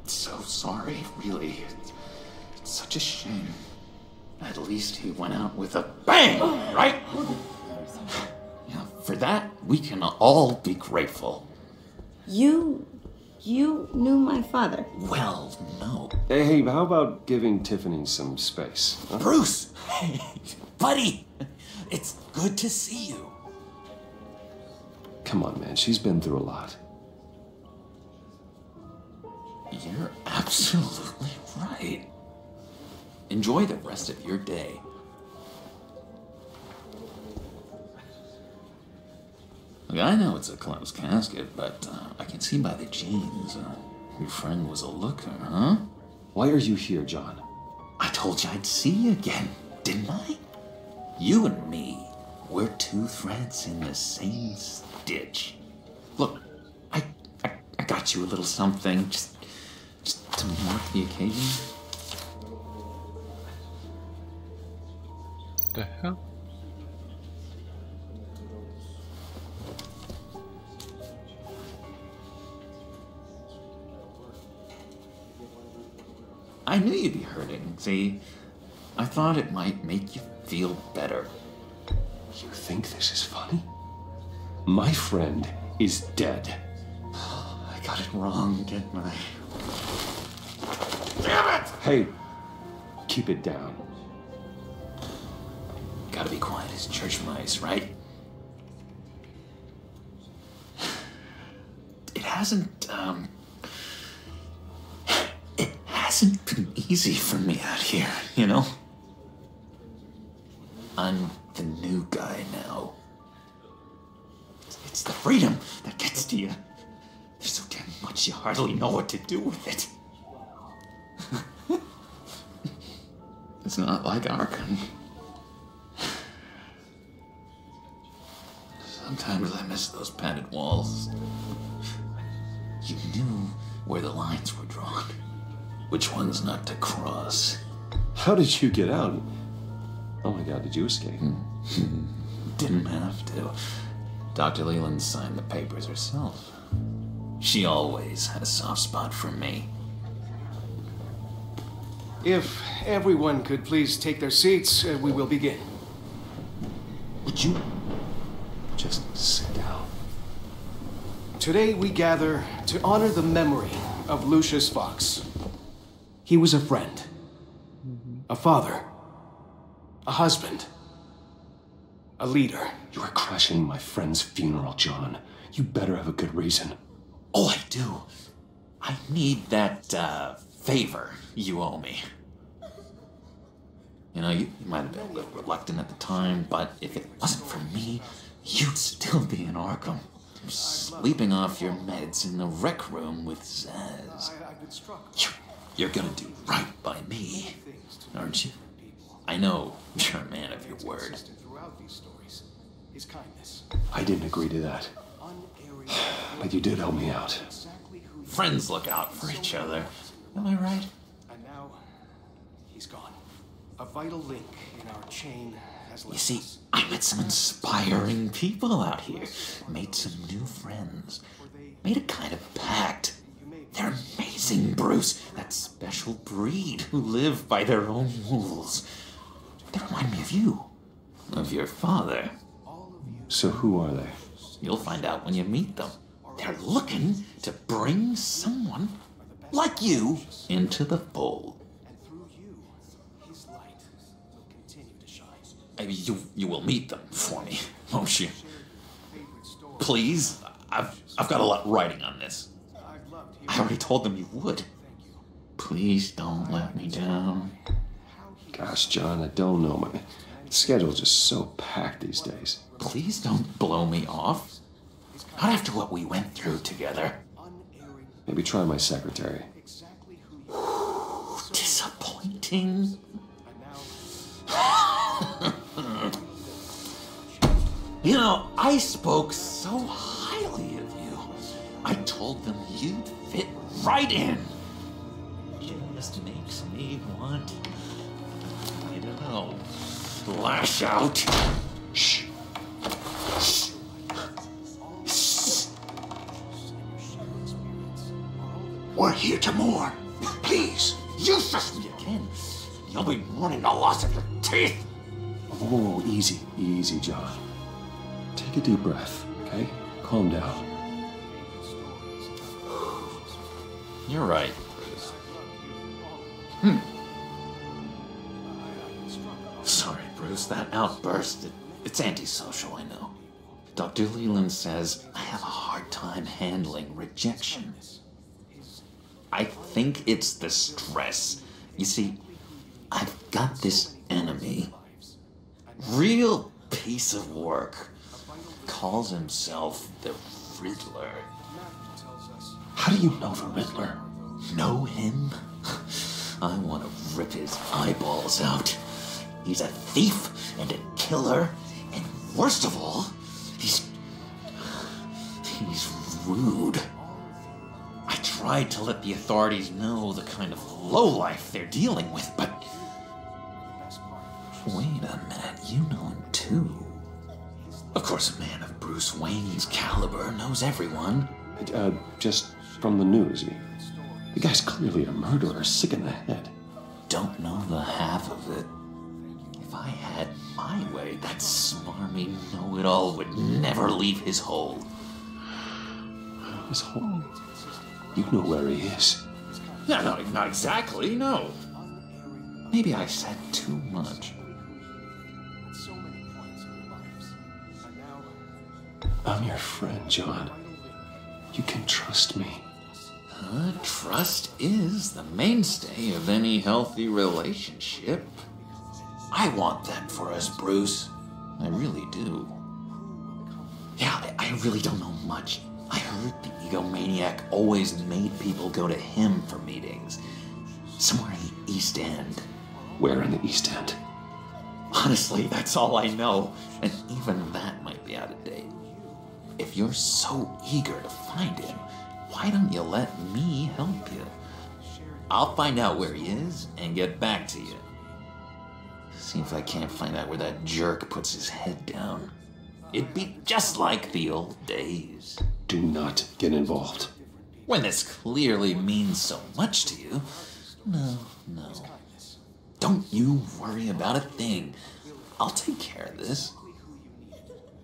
So sorry, really. It's such a shame. At least he went out with a bang, right? Yeah, for that, we can all be grateful. You knew my father. Well, no. Hey, how about giving Tiffany some space? Huh? Bruce! Hey, buddy! It's good to see you. Come on, man. She's been through a lot. You're absolutely right. Enjoy the rest of your day. Look, I know it's a closed casket, but I can see by the jeans your friend was a looker, huh? Why are you here, John? I told you I'd see you again, didn't I? You and me, we're two threads in the same stitch. Look, I got you a little something, just to mark the occasion. The hell? I knew you'd be hurting, see? I thought it might make you feel better. You think this is funny? My friend is dead. I got it wrong, didn't I? Damn it! Hey, keep it down. Gotta be quiet as church mice, right? It hasn't been easy for me out here, you know? I'm the new guy now. It's the freedom that gets to you. There's so damn much you hardly know what to do with it. It's not like Arkham. Sometimes I miss those padded walls. You knew where the lines were drawn. Which ones not to cross. How did you get out? Oh my god, did you escape? Didn't have to. Dr. Leland signed the papers herself. She always had a soft spot for me. If everyone could please take their seats, we will begin. Would you just sit down? Today we gather to honor the memory of Lucius Fox. He was a friend, a father, a husband, a leader. You are crashing my friend's funeral, John. You better have a good reason. Oh, I do. I need that, favor you owe me. You know, you might have been a little reluctant at the time, but if it wasn't for me, you'd still be in Arkham. Sleeping off your meds in the rec room with Zaz. You're gonna do right by me, aren't you? I know you're a man of your word. I didn't agree to that. But you did help me out. Friends look out for each other. Am I right? And now, he's gone. A vital link in our chain has left You see, us. I met some inspiring people out here. Made some new friends. Made a kind of pact. They're amazing, Bruce. That special breed who live by their own rules. They remind me of you. Of your father. So who are they? You'll find out when you meet them. They're looking to bring someone like you into the fold. Maybe you will meet them for me, won't you? Please, I've got a lot riding on this. I already told them you would. Please don't let me down. Gosh, John, I don't know. My schedule's just so packed these days. Please don't blow me off. Not after what we went through together. Maybe try my secretary. Disappointing. You know, I spoke so highly of you. I told them you'd fit right in. It just makes me want, I don't know, lash out. Shh. Shh. Shh. We're here to mourn. Please, Useless me again. You'll be mourning the loss of your teeth. Oh, easy, easy, John. Take a deep breath, okay? Calm down. You're right. Sorry, Bruce, that outburst, it's antisocial, I know. Dr. Leland says I have a hard time handling rejection. I think it's the stress. You see, I've got this enemy. Real piece of work. Calls himself the Riddler. How do you know the Riddler? Know him? I want to rip his eyeballs out. He's a thief and a killer, and worst of all, he's rude. I tried to let the authorities know the kind of lowlife they're dealing with, but wait a minute, you know him too. Of course, a man of Bruce Wayne's caliber knows everyone. Just from the news. The guy's clearly a murderer, sick in the head. don't know the half of it. If I had my way, that smarmy know-it-all would never leave his hole. His hole? You know where he is. No, not exactly, no. Maybe I said too much. I'm your friend, John. You can trust me. Trust is the mainstay of any healthy relationship. I want that for us, Bruce. I really do. Yeah, I really don't know much. I heard the egomaniac always made people go to him for meetings. Somewhere in the East End. Where in the East End? Honestly, that's all I know. And even that might be out of date. If you're so eager to find him, why don't you let me help you? I'll find out where he is and get back to you. See if I can't find out where that jerk puts his head down. It'd be just like the old days. Do not get involved. When this clearly means so much to you. No. Don't you worry about a thing. I'll take care of this.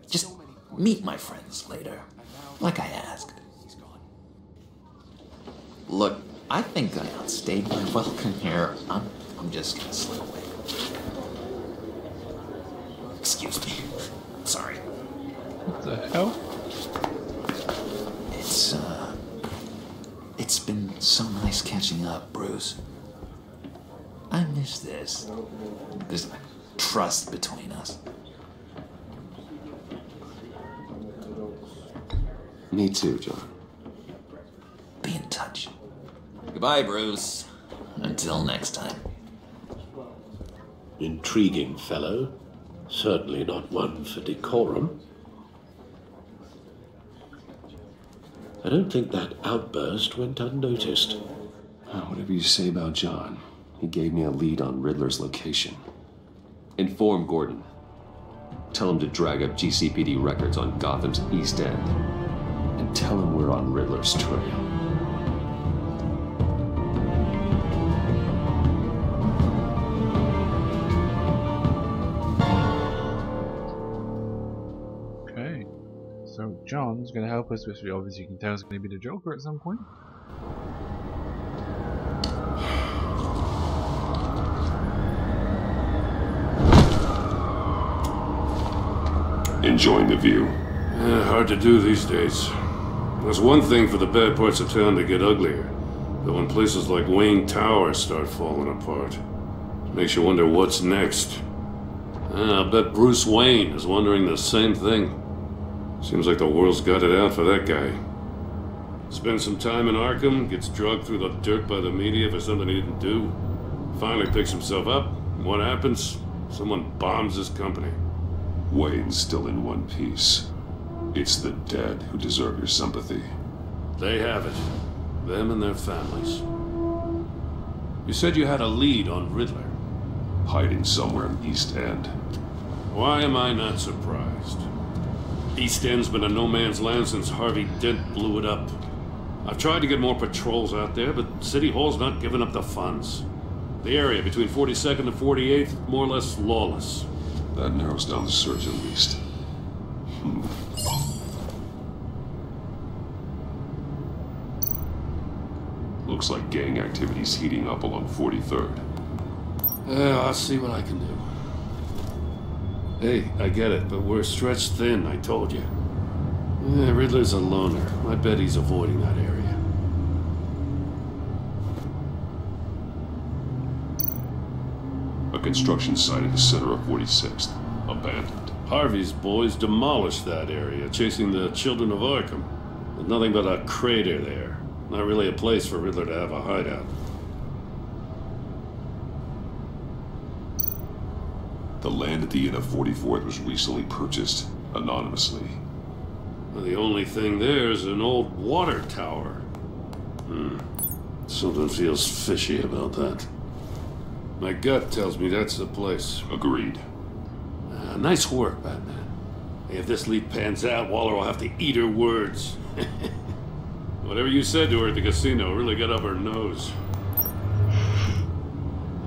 Just meet my friends later, like I asked. Look, I think I outstayed my welcome here. I'm just gonna slip away. Excuse me. Sorry. What the hell? It's been so nice catching up, Bruce. I miss this. This trust between us. Me too, John. Be in touch. Goodbye, Bruce. Until next time. Intriguing fellow. Certainly not one for decorum. I don't think that outburst went unnoticed. Whatever you say about John, he gave me a lead on Riddler's location. Inform Gordon. Tell him to drag up GCPD records on Gotham's East End. And tell him we're on Riddler's trail. Okay. So John's going to help us, which obviously you can tell is going to be the Joker at some point. Enjoying the view. Hard to do these days. There's one thing for the bad parts of town to get uglier, but when places like Wayne Tower start falling apart, it makes you wonder what's next. I'll bet Bruce Wayne is wondering the same thing. Seems like the world's got it out for that guy. Spends some time in Arkham, gets dragged through the dirt by the media for something he didn't do. Finally picks himself up. What happens? Someone bombs his company. Wayne's still in one piece. It's the dead who deserve your sympathy. They have it. Them and their families. You said you had a lead on Riddler. Hiding somewhere in East End. Why am I not surprised? East End's been a no man's land since Harvey Dent blew it up. I've tried to get more patrols out there, but City Hall's not giving up the funds. The area between 42nd and 48th, more or less lawless. That narrows down the search at least. Looks like gang activity's heating up along 43rd. I'll see what I can do. Hey, I get it, but we're stretched thin, I told you. Riddler's a loner. I bet he's avoiding that area. A construction site at the center of 46th. Abandoned. Harvey's boys demolished that area, chasing the children of Arkham. There's nothing but a crater there. Not really a place for Riddler to have a hideout. The land at the end of 44th was recently purchased, anonymously. Well, the only thing there is an old water tower. Something feels fishy about that. My gut tells me that's the place. Agreed. Nice work, Batman. Hey, if this lead pans out, Waller will have to eat her words. Whatever you said to her at the casino really got up her nose.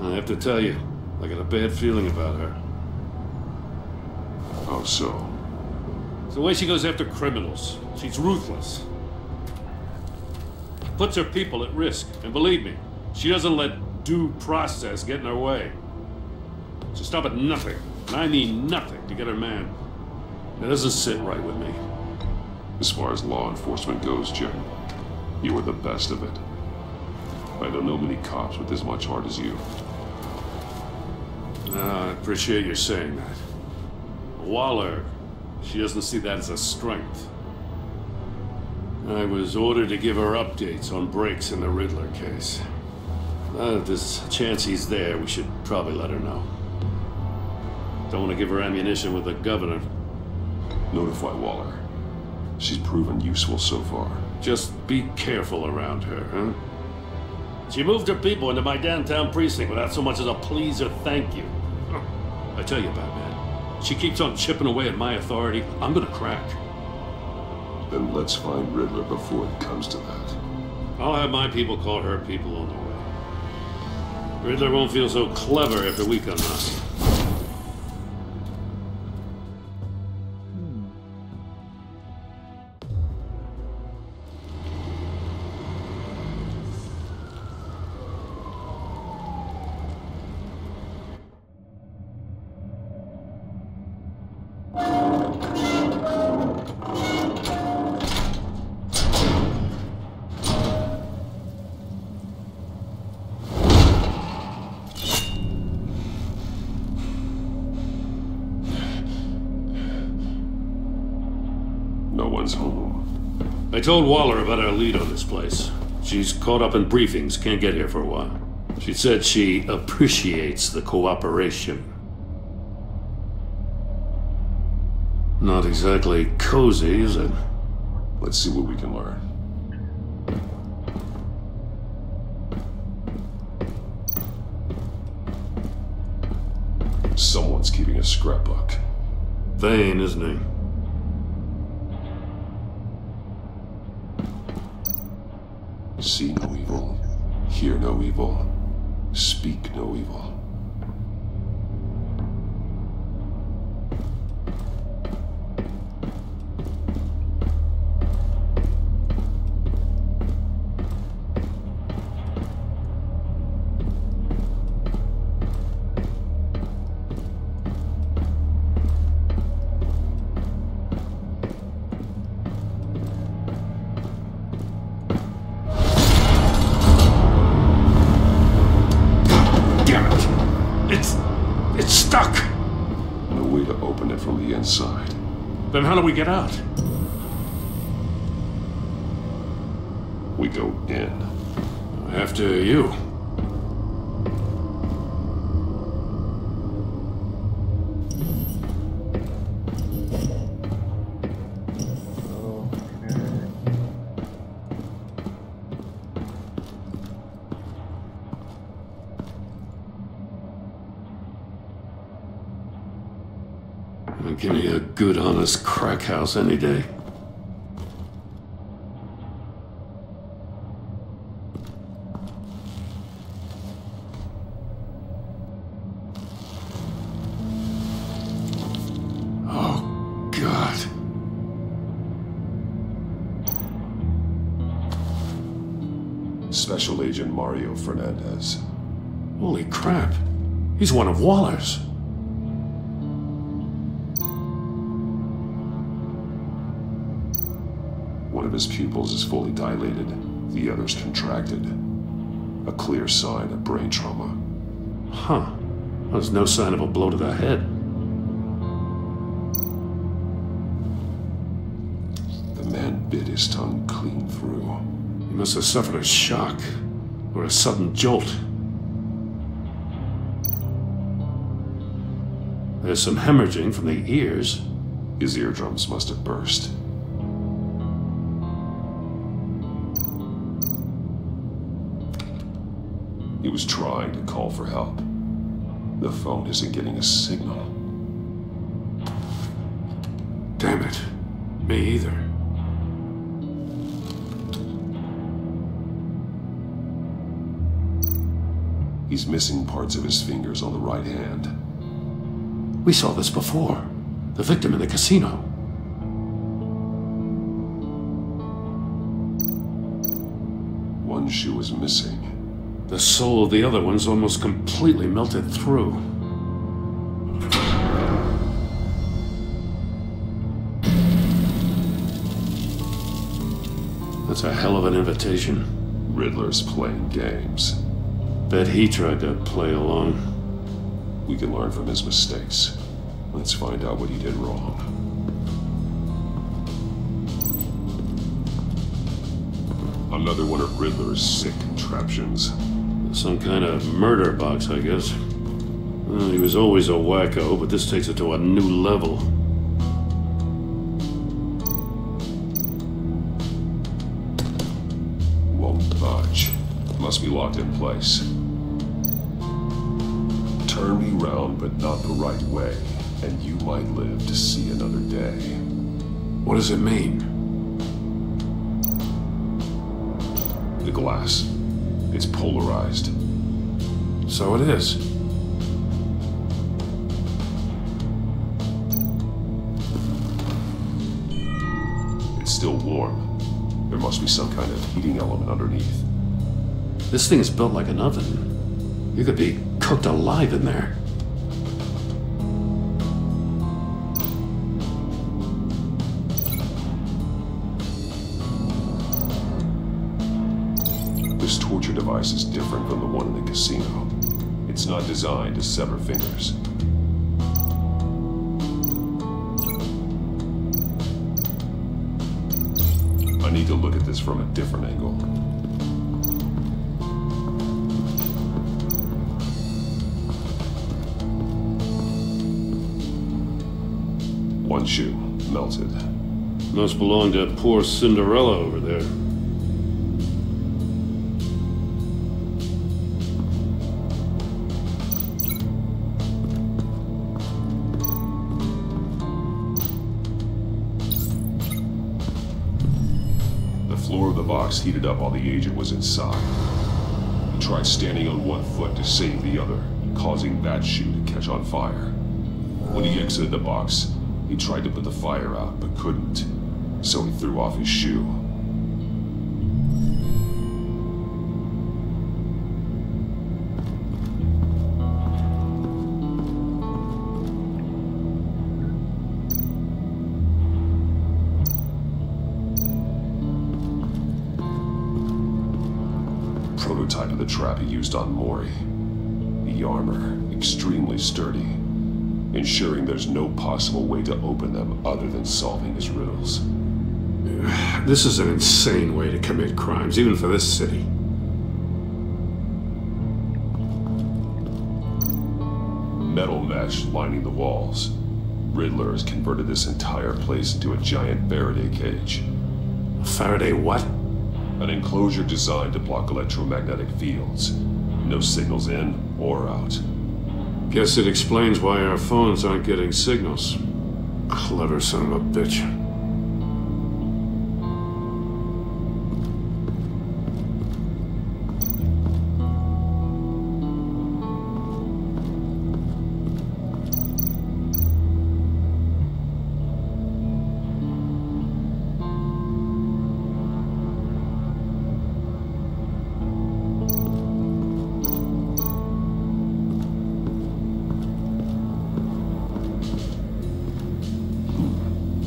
I have to tell you, I got a bad feeling about her. How so? It's the way she goes after criminals. She's ruthless. Puts her people at risk. And believe me, she doesn't let due process get in her way. She'll stop at nothing, and I mean nothing, to get her man. It doesn't sit right with me. As far as law enforcement goes, Jim, you are the best of it. I don't know many cops with as much heart as you. I appreciate you saying that. Waller, she doesn't see that as a strength. I was ordered to give her updates on breaks in the Riddler case. If there's a chance he's there, we should probably let her know. Don't want to give her ammunition with the governor. Notify Waller. She's proven useful so far. Just be careful around her, huh? She moved her people into my downtown precinct without so much as a please or thank you. I tell you, Batman, she keeps on chipping away at my authority. I'm gonna crack. Then let's find Riddler before it comes to that. I'll have my people call her people on the way. Riddler won't feel so clever after we come knocking. Home. I told Waller about our lead on this place. She's caught up in briefings, can't get here for a while. She said she appreciates the cooperation. Not exactly cozy, is it? Let's see what we can learn. Someone's keeping a scrapbook. Vane, isn't he? See no evil, hear no evil, speak no evil. It's stuck! No way to open it from the inside. Then how do we get out? We go in. After you. Give me a good, honest crack house any day. Oh, God. Special Agent Mario Fernandez. Holy crap. He's one of Waller's. One of his pupils is fully dilated, the other's contracted. A clear sign of brain trauma. Huh. There's no sign of a blow to the head. The man bit his tongue clean through. He must have suffered a shock, or a sudden jolt. There's some hemorrhaging from the ears. His eardrums must have burst. He was trying to call for help. The phone isn't getting a signal. Damn it. Me either. He's missing parts of his fingers on the right hand. We saw this before. The victim in the casino. One shoe is missing. The sole of the other one's almost completely melted through. That's a hell of an invitation. Riddler's playing games. Bet he tried to play along. We can learn from his mistakes. Let's find out what he did wrong. Another one of Riddler's sick contraptions. Some kind of murder box, I guess. Well, he was always a wacko, but this takes it to a new level. Won't budge. Must be locked in place. Turn me round, but not the right way, and you might live to see another day. What does it mean? The glass. It's polarized. So it is. It's still warm. There must be some kind of heating element underneath. This thing is built like an oven. You could be cooked alive in there. This torture device is different from the one in the casino. It's not designed to sever fingers. I need to look at this from a different angle. One shoe, melted. Must belong to poor Cinderella over there. The floor of the box heated up while the agent was inside. He tried standing on one foot to save the other, causing that shoe to catch on fire. When he exited the box, he tried to put the fire out, but couldn't, so he threw off his shoe. Prototype of the trap he used on Mori. The armor, extremely sturdy, ensuring there's no possible way to open them other than solving his riddles. This is an insane way to commit crimes, even for this city. Metal mesh lining the walls. Riddler has converted this entire place into a giant Faraday cage. A Faraday what? An enclosure designed to block electromagnetic fields. No signals in or out. Guess it explains why our phones aren't getting signals. Clever son of a bitch.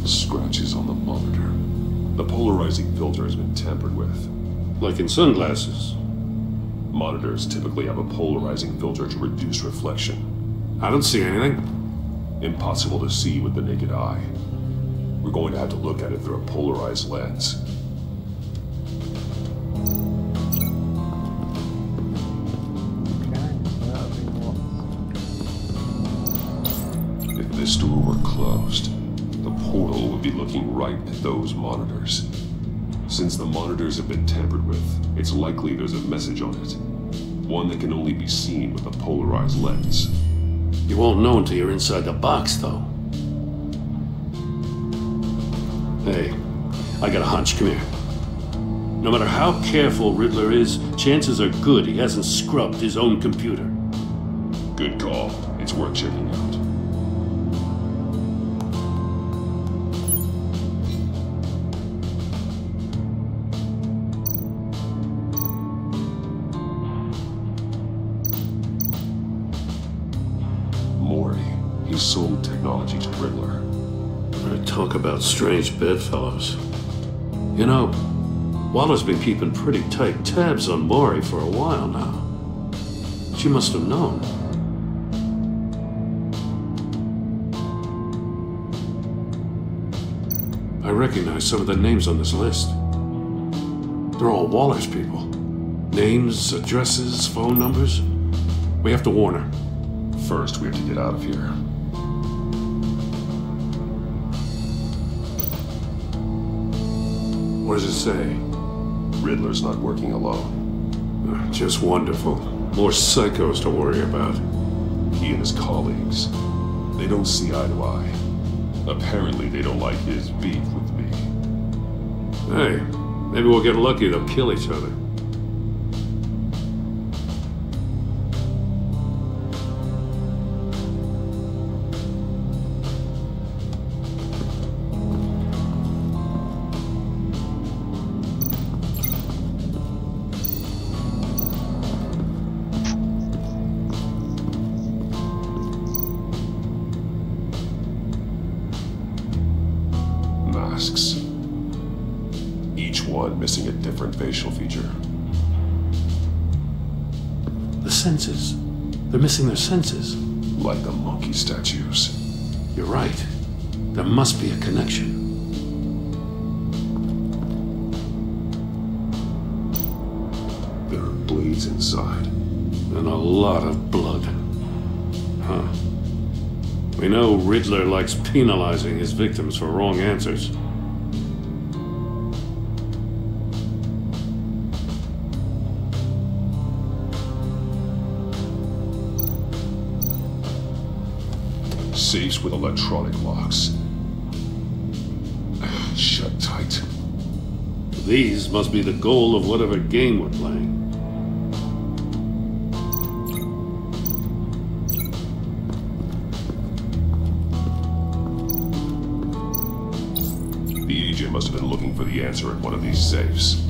Scratches on the monitor. The polarizing filter has been tampered with. Like in sunglasses. Monitors typically have a polarizing filter to reduce reflection. I don't see anything. Impossible to see with the naked eye. We're going to have to look at it through a polarized lens. If this door were closed, the portal would be looking right at those monitors. Since the monitors have been tampered with, it's likely there's a message on it. One that can only be seen with a polarized lens. You won't know until you're inside the box, though. Hey, I got a hunch. Come here. No matter how careful Riddler is, chances are good he hasn't scrubbed his own computer. Good call. It's worth checking out. Maury. He sold technology to Riddler. Talk about strange bedfellows. You know, Waller's been keeping pretty tight tabs on Maury for a while now. She must have known. I recognize some of the names on this list. They're all Waller's people. Names, addresses, phone numbers. We have to warn her. First, we have to get out of here. What does it say? Riddler's not working alone. Just wonderful. More psychos to worry about. He and his colleagues, they don't see eye to eye. Apparently, they don't like his beef with me. Hey, maybe we'll get lucky they'll kill each other. Masks. Each one missing a different facial feature. The senses. They're missing their senses. Like the monkey statues. You're right. There must be a connection. There are bleeds inside. And a lot of blood. Huh. We know Riddler likes penalizing his victims for wrong answers. Safes with electronic locks. Shut tight. These must be the goal of whatever game we're playing. The agent must have been looking for the answer in one of these safes.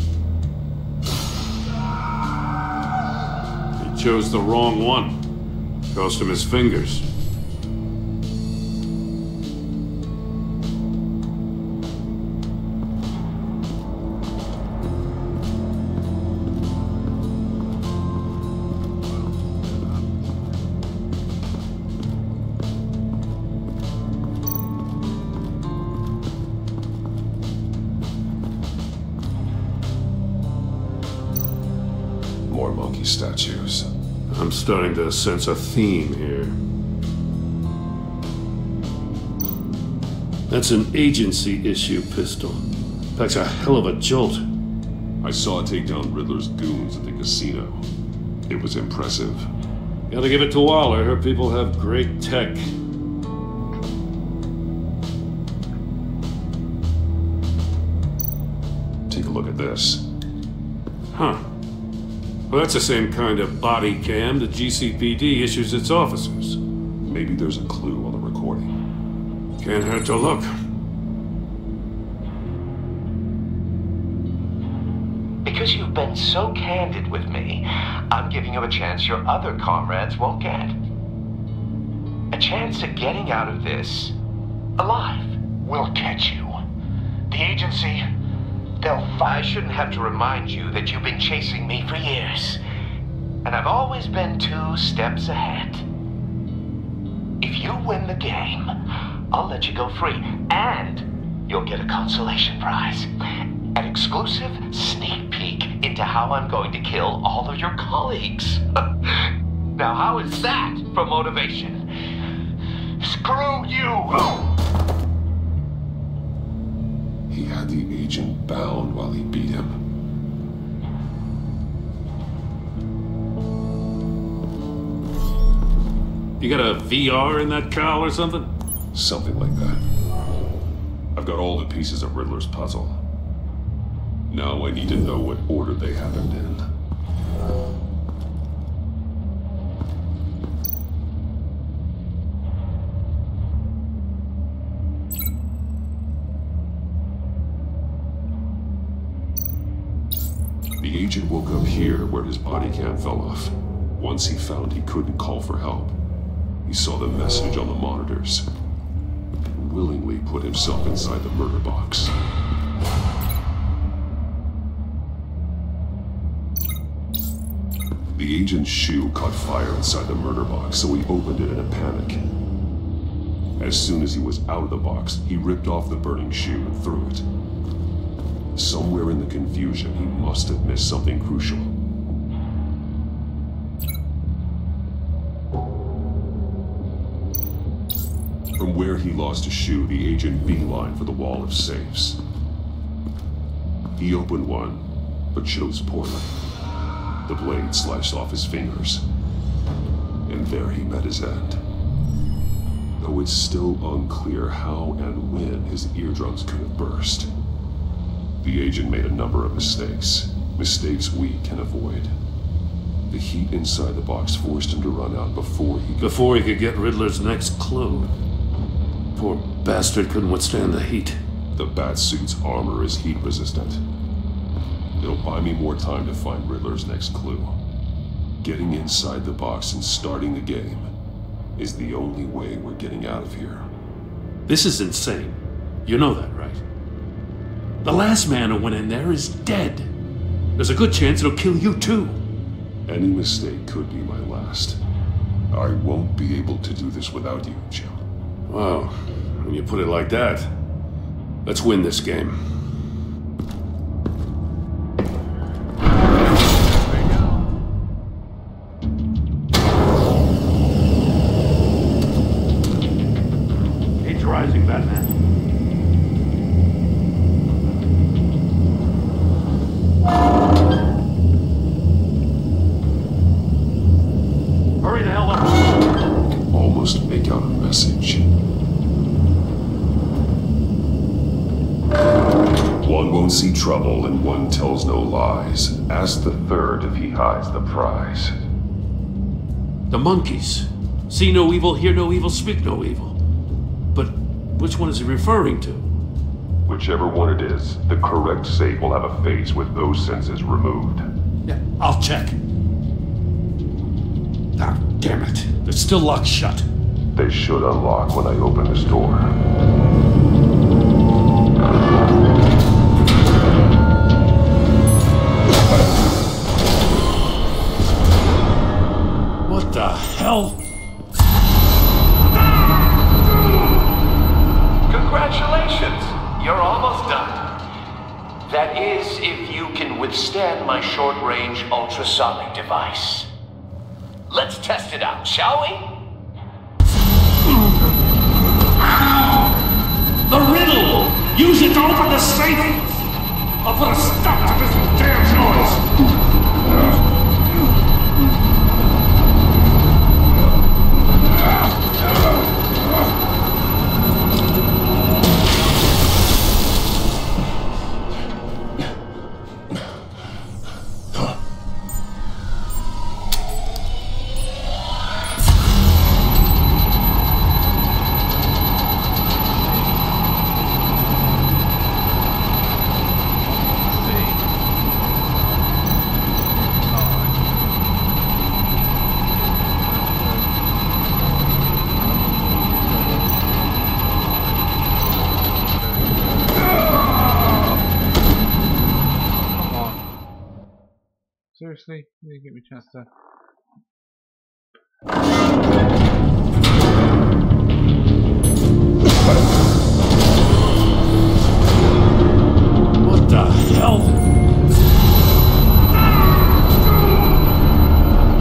He chose the wrong one. Cost him his fingers. More monkey statues. I'm starting to sense a theme here. That's an agency-issue pistol. Packs a hell of a jolt. I saw it take down Riddler's goons at the casino. It was impressive. Gotta give it to Waller. Her people have great tech. Take a look at this. Huh. Well, that's the same kind of body cam the GCPD issues its officers. Maybe there's a clue on the recording. Can't hurt to look. Because you've been so candid with me, I'm giving you a chance your other comrades won't get. A chance at getting out of this alive. We'll catch you. The agency, they'll I shouldn't have to remind you that you've been chasing me for years. And I've always been 2 steps ahead. If you win the game, I'll let you go free. And you'll get a consolation prize. An exclusive sneak peek into how I'm going to kill all of your colleagues. Now, how is that for motivation? Screw you! He had the agent bound while he beat him. You got a VR in that cowl or something? Something like that. I've got all the pieces of Riddler's puzzle. Now I need to know what order they happened in. The agent woke up here where his body cam fell off. Once he found he couldn't call for help, he saw the message on the monitors and willingly put himself inside the murder box. The agent's shoe caught fire inside the murder box, so he opened it in a panic. As soon as he was out of the box, he ripped off the burning shoe and threw it. Somewhere in the confusion, he must have missed something crucial. From where he lost a shoe, the agent beelined for the wall of safes. He opened one, but chose poorly. The blade slashed off his fingers, and there he met his end. Though it's still unclear how and when his eardrums could have burst. The agent made a number of mistakes we can avoid. The heat inside the box forced him to run out before he could get Riddler's next clue. Poor bastard couldn't withstand the heat. The Batsuit's armor is heat resistant. It'll buy me more time to find Riddler's next clue. Getting inside the box and starting the game is the only way we're getting out of here. This is insane. You know that, right? The last man who went in there is dead. There's a good chance it'll kill you too. Any mistake could be my last. I won't be able to do this without you, Jim. Well, when you put it like that, let's win this game. It's rising, Batman. Hurry the hell up. Almost make out a message. One won't see trouble and one tells no lies. Ask the third if he hides the prize. The monkeys. See no evil, hear no evil, speak no evil. But which one is he referring to? Whichever one it is, the correct safe will have a face with those senses removed. Yeah, I'll check. Ah, damn it. They're still locked shut. They should unlock when I open this door. What the hell? Congratulations! You're almost done. That is, if you can withstand my short-range ultrasonic device. Let's test it out, shall we? The riddle! Use it to open the safe! I'll put a stop to this damn noise! Seriously? You didn't give me a chance to... What the hell?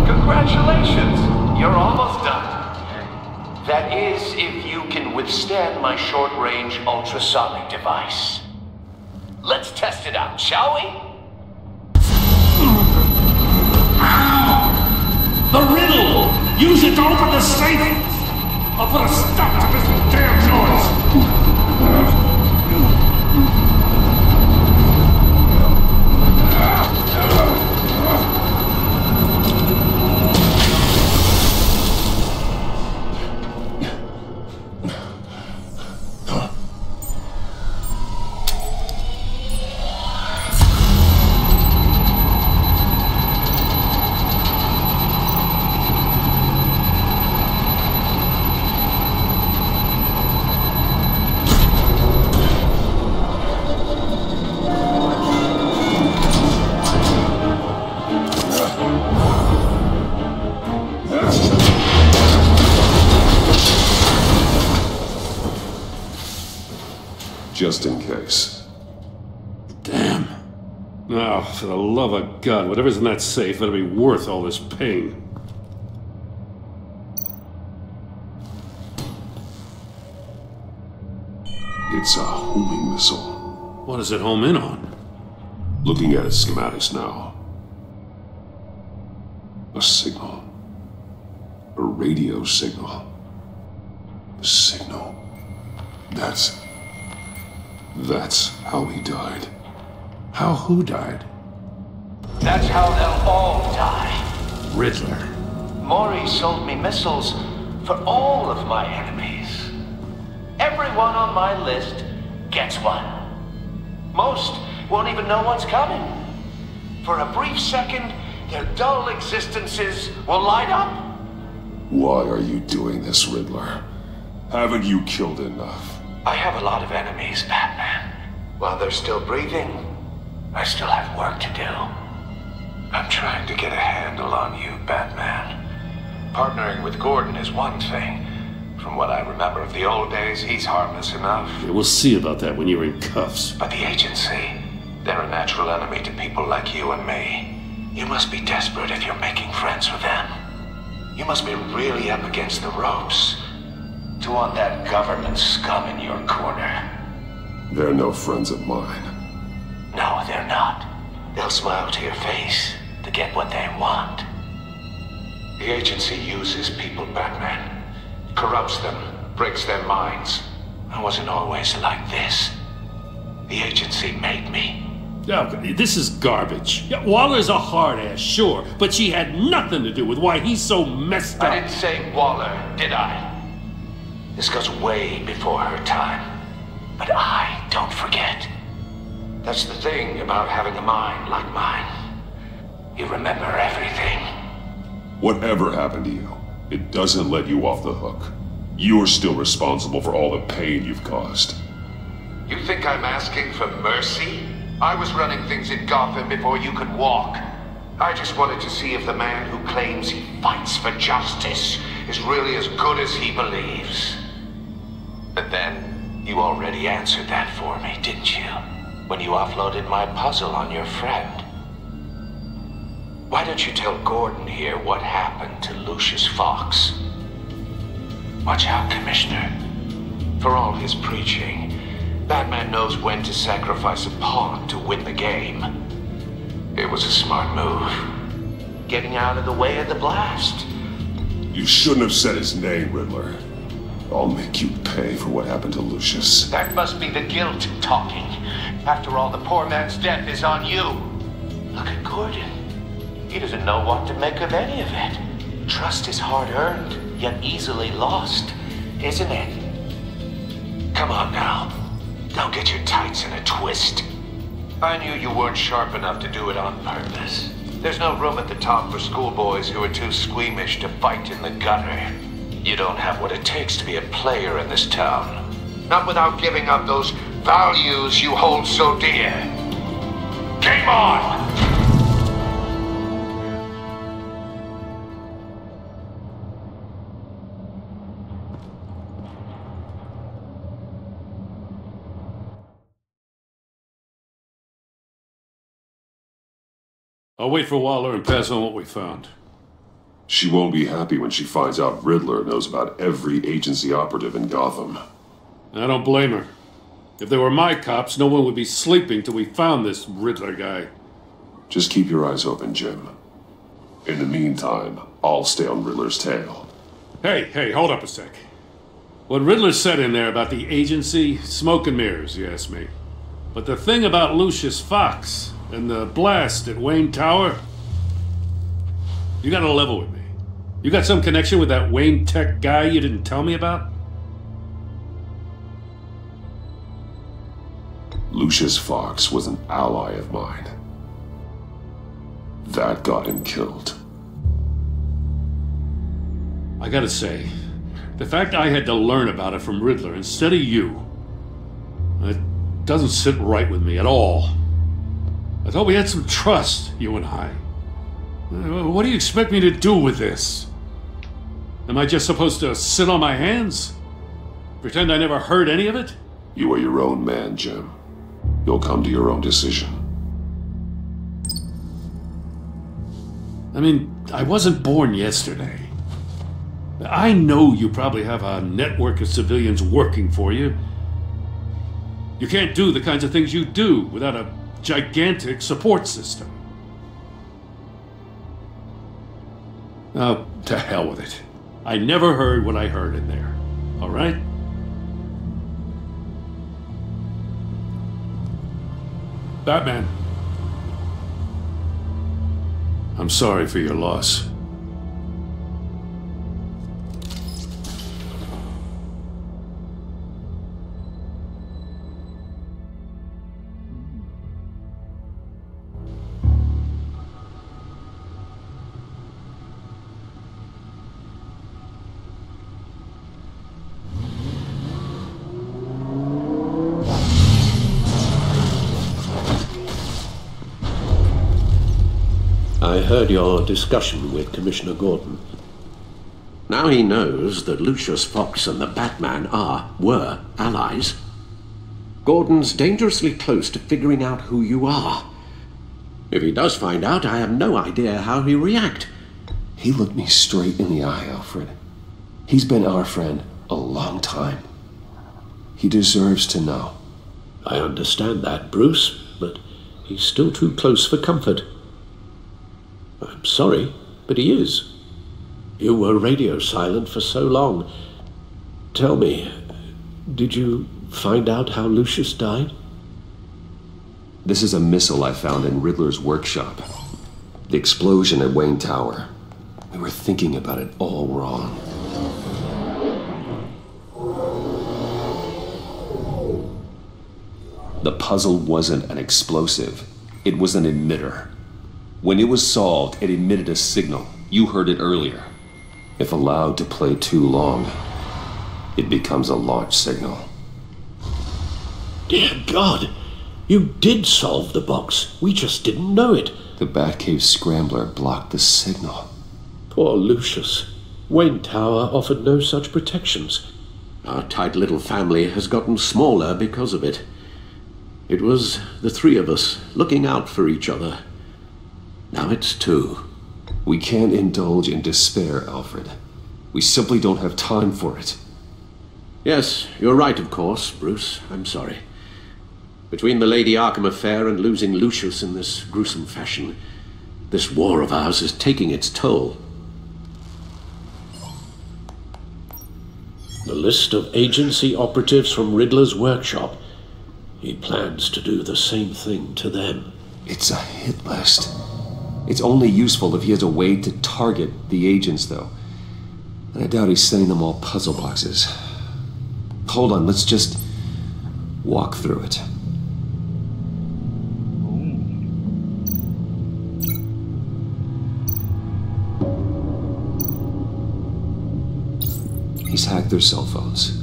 Congratulations! You're almost done. That is, if you can withstand my short-range ultrasonic device. Let's test it out, shall we? The riddle! Use it to open the safe! I'll put a stop to this damn noise! Just in case. Damn. Now, for the love of God, whatever's in that safe better be worth all this pain. It's a homing missile. What does it home in on? Looking at its schematics now. A signal. A radio signal. A signal. That's how he died. How who died? That's how they'll all die. Riddler. Maury sold me missiles for all of my enemies. Everyone on my list gets one. Most won't even know what's coming. For a brief second, their dull existences will light up. Why are you doing this, Riddler? Haven't you killed enough? I have a lot of enemies, Batman. While they're still breathing, I still have work to do. I'm trying to get a handle on you, Batman. Partnering with Gordon is one thing. From what I remember of the old days, he's harmless enough. Yeah, we'll see about that when you're in cuffs. But the agency, they're a natural enemy to people like you and me. You must be desperate if you're making friends with them. You must be really up against the ropes to want that government scum in your corner. They're no friends of mine. No, they're not. They'll smile to your face to get what they want. The agency uses people, Batman. Corrupts them, breaks their minds. I wasn't always like this. The agency made me. Yeah, this is garbage. Yeah, Waller's a hard ass, sure, but she had nothing to do with why he's so messed up. I didn't say Waller, did I? This goes way before her time. But I don't forget. That's the thing about having a mind like mine. You remember everything. Whatever happened to you, it doesn't let you off the hook. You're still responsible for all the pain you've caused. You think I'm asking for mercy? I was running things in Gotham before you could walk. I just wanted to see if the man who claims he fights for justice is really as good as he believes. But then, you already answered that for me, didn't you? When you offloaded my puzzle on your friend. Why don't you tell Gordon here what happened to Lucius Fox? Watch out, Commissioner. For all his preaching, Batman knows when to sacrifice a pawn to win the game. It was a smart move. Getting out of the way of the blast. You shouldn't have said his name, Riddler. I'll make you pay for what happened to Lucius. That must be the guilt talking. After all, the poor man's death is on you. Look at Gordon. He doesn't know what to make of any of it. Trust is hard-earned, yet easily lost, isn't it? Come on now. Don't get your tights in a twist. I knew you weren't sharp enough to do it on purpose. There's no room at the top for schoolboys who are too squeamish to fight in the gutter. You don't have what it takes to be a player in this town. Not without giving up those values you hold so dear. Game on! I'll wait for Waller and pass on what we found. She won't be happy when she finds out Riddler knows about every agency operative in Gotham. I don't blame her. If they were my cops, no one would be sleeping till we found this Riddler guy. Just keep your eyes open, Jim. In the meantime, I'll stay on Riddler's tail. Hey, hold up a sec. What Riddler said in there about the agency, smoke and mirrors, you ask me. But the thing about Lucius Fox and the blast at Wayne Tower, you gotta level with me. You got some connection with that Wayne Tech guy you didn't tell me about? Lucius Fox was an ally of mine. That got him killed. I gotta say, the fact I had to learn about it from Riddler instead of you, it doesn't sit right with me at all. I thought we had some trust, you and I. What do you expect me to do with this? Am I just supposed to sit on my hands? Pretend I never heard any of it? You are your own man, Jim. You'll come to your own decision. I mean, I wasn't born yesterday. I know you probably have a network of civilians working for you. You can't do the kinds of things you do without a gigantic support system. Oh, to hell with it. I never heard what I heard in there. All right? Batman. I'm sorry for your loss. I heard your discussion with Commissioner Gordon. Now he knows that Lucius Fox and the Batman were allies. Gordon's dangerously close to figuring out who you are. If he does find out, I have no idea how he'll react. He looked me straight in the eye, Alfred. He's been our friend a long time. He deserves to know. I understand that, Bruce, but he's still too close for comfort. I'm sorry, but he is. You were radio silent for so long. Tell me, did you find out how Lucius died? This is a missile I found in Riddler's workshop. The explosion at Wayne Tower. We were thinking about it all wrong. The puzzle wasn't an explosive. It was an emitter. When it was solved, it emitted a signal. You heard it earlier. If allowed to play too long, it becomes a launch signal. Dear God, you did solve the box. We just didn't know it. The Batcave scrambler blocked the signal. Poor Lucius. Wayne Tower offered no such protections. Our tight little family has gotten smaller because of it. It was the three of us looking out for each other. Now it's two. We can't indulge in despair, Alfred. We simply don't have time for it. Yes, you're right, of course, Bruce. I'm sorry. Between the Lady Arkham affair and losing Lucius in this gruesome fashion, this war of ours is taking its toll. The list of agency operatives from Riddler's workshop. He plans to do the same thing to them. It's a hit list. It's only useful if he has a way to target the agents, though. And I doubt he's sending them all puzzle boxes. Hold on, let's just walk through it. He's hacked their cell phones.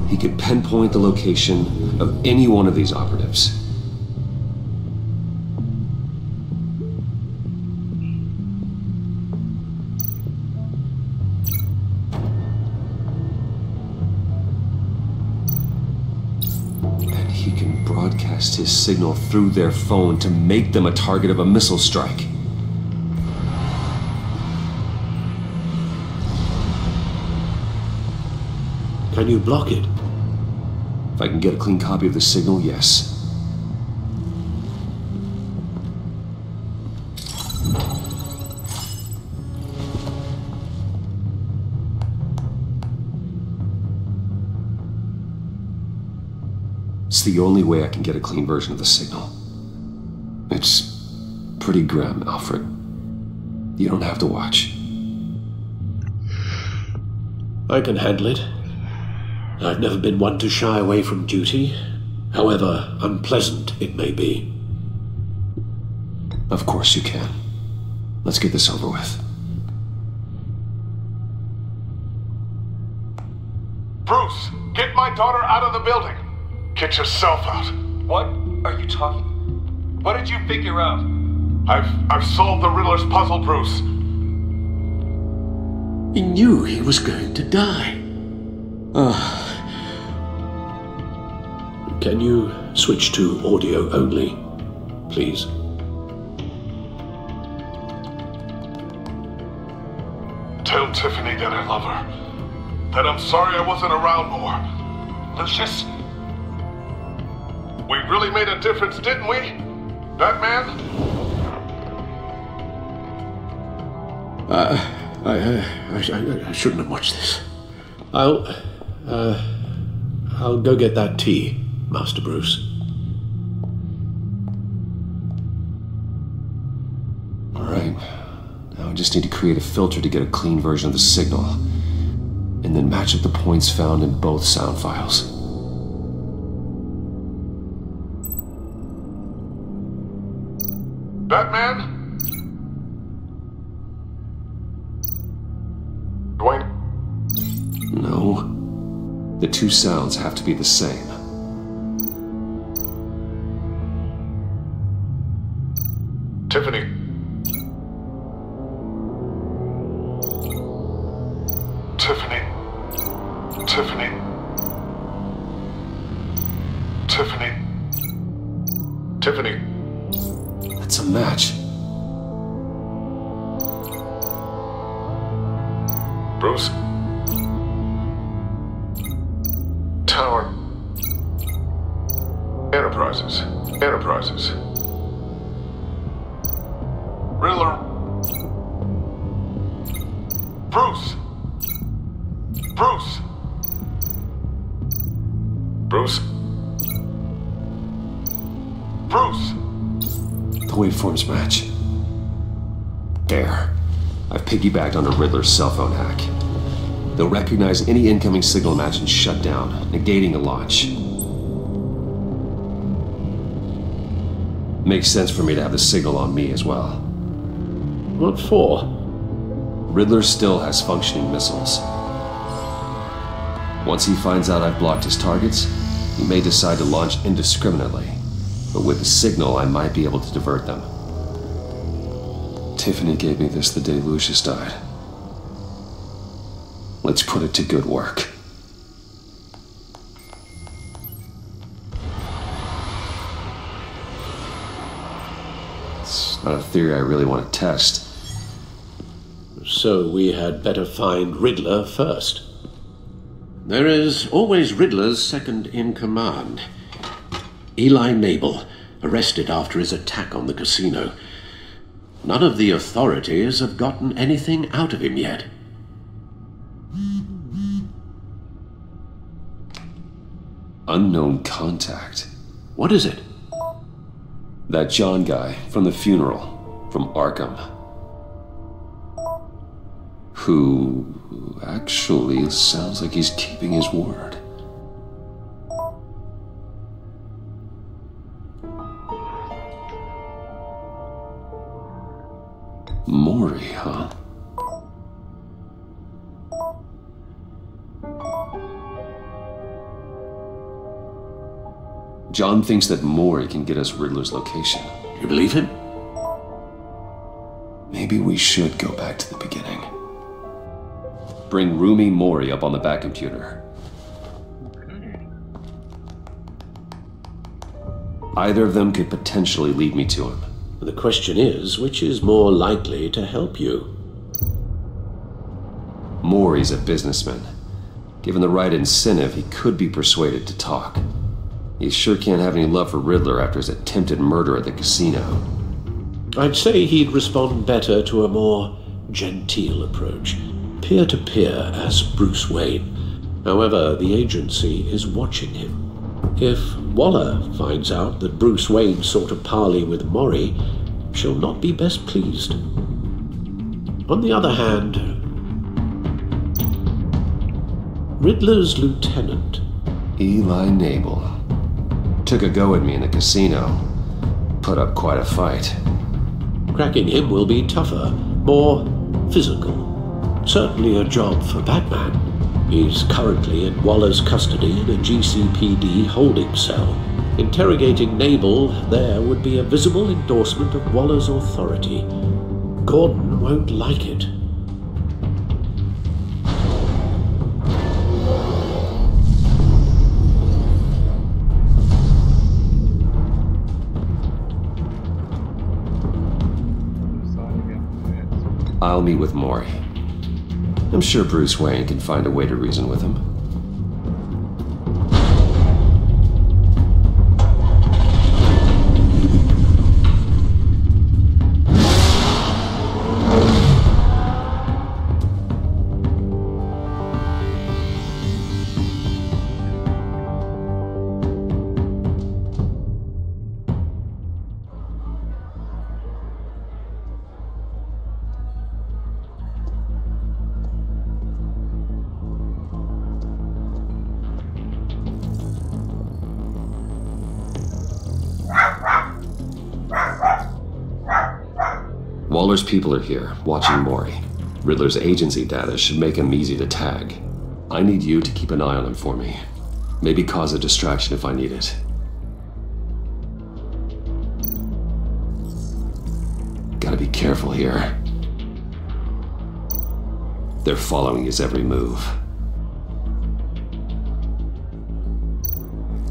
He could pinpoint the location of any one of these operatives. And he can broadcast his signal through their phone to make them a target of a missile strike. Can you block it? If I can get a clean copy of the signal, yes. It's the only way I can get a clean version of the signal. It's pretty grim, Alfred. You don't have to watch. I can handle it. I've never been one to shy away from duty, however unpleasant it may be. Of course you can. Let's get this over with. Bruce, get my daughter out of the building. Get yourself out. What are you talking? What did you figure out? I've solved the Riddler's puzzle, Bruce. He knew he was going to die. Can you switch to audio only, please? Tell Tiffany that I love her. That I'm sorry I wasn't around more. Lucius? We really made a difference, didn't we? Batman? I shouldn't have watched this. I'll go get that tea, Master Bruce. All right. Now I just need to create a filter to get a clean version of the signal, and then match up the points found in both sound files. Batman? Dwayne? No. The two sounds have to be the same. Tiffany? Tiffany? Tiffany? Tiffany? Tiffany? That's a match. Bruce? Tower. Enterprises. Enterprises. Riddler. Bruce. Bruce. Bruce. Bruce. The waveforms match. There. I've piggybacked on a Riddler's cell phone hack. They'll recognize any incoming signal match and shut down, negating a launch. Makes sense for me to have the signal on me as well. What for? Riddler still has functioning missiles. Once he finds out I've blocked his targets, he may decide to launch indiscriminately. But with the signal, I might be able to divert them. Tiffany gave me this the day Lucius died. Let's put it to good work. It's not a theory I really want to test. So we had better find Riddler first. There is always Riddler's second in command. Eli Nabel, arrested after his attack on the casino. None of the authorities have gotten anything out of him yet. Unknown contact. What is it? That John guy from the funeral, from Arkham. Who actually sounds like he's keeping his word. Maury, huh? John thinks that Maury can get us Riddler's location. You believe him? Maybe we should go back to the beginning. Bring Roomy Maury up on the back computer. Either of them could potentially lead me to him. The question is, which is more likely to help you? Maury's a businessman. Given the right incentive, he could be persuaded to talk. He sure can't have any love for Riddler after his attempted murder at the casino. I'd say he'd respond better to a more genteel approach. Peer-to-peer as Bruce Wayne. However, the agency is watching him. If Waller finds out that Bruce Wayne sought a parley with Maury, she'll not be best pleased. On the other hand, Riddler's lieutenant, Eli Nabel, took a go at me in the casino. Put up quite a fight. Cracking him will be tougher, more physical. Certainly a job for Batman. He's currently in Waller's custody in a GCPD holding cell. Interrogating Nabel there would be a visible endorsement of Waller's authority. Gordon won't like it. I'll meet with Maury. I'm sure Bruce Wayne can find a way to reason with him. Waller's people are here, watching Maury. Riddler's agency data should make him easy to tag. I need you to keep an eye on him for me. Maybe cause a distraction if I need it. Gotta be careful here. They're following his every move.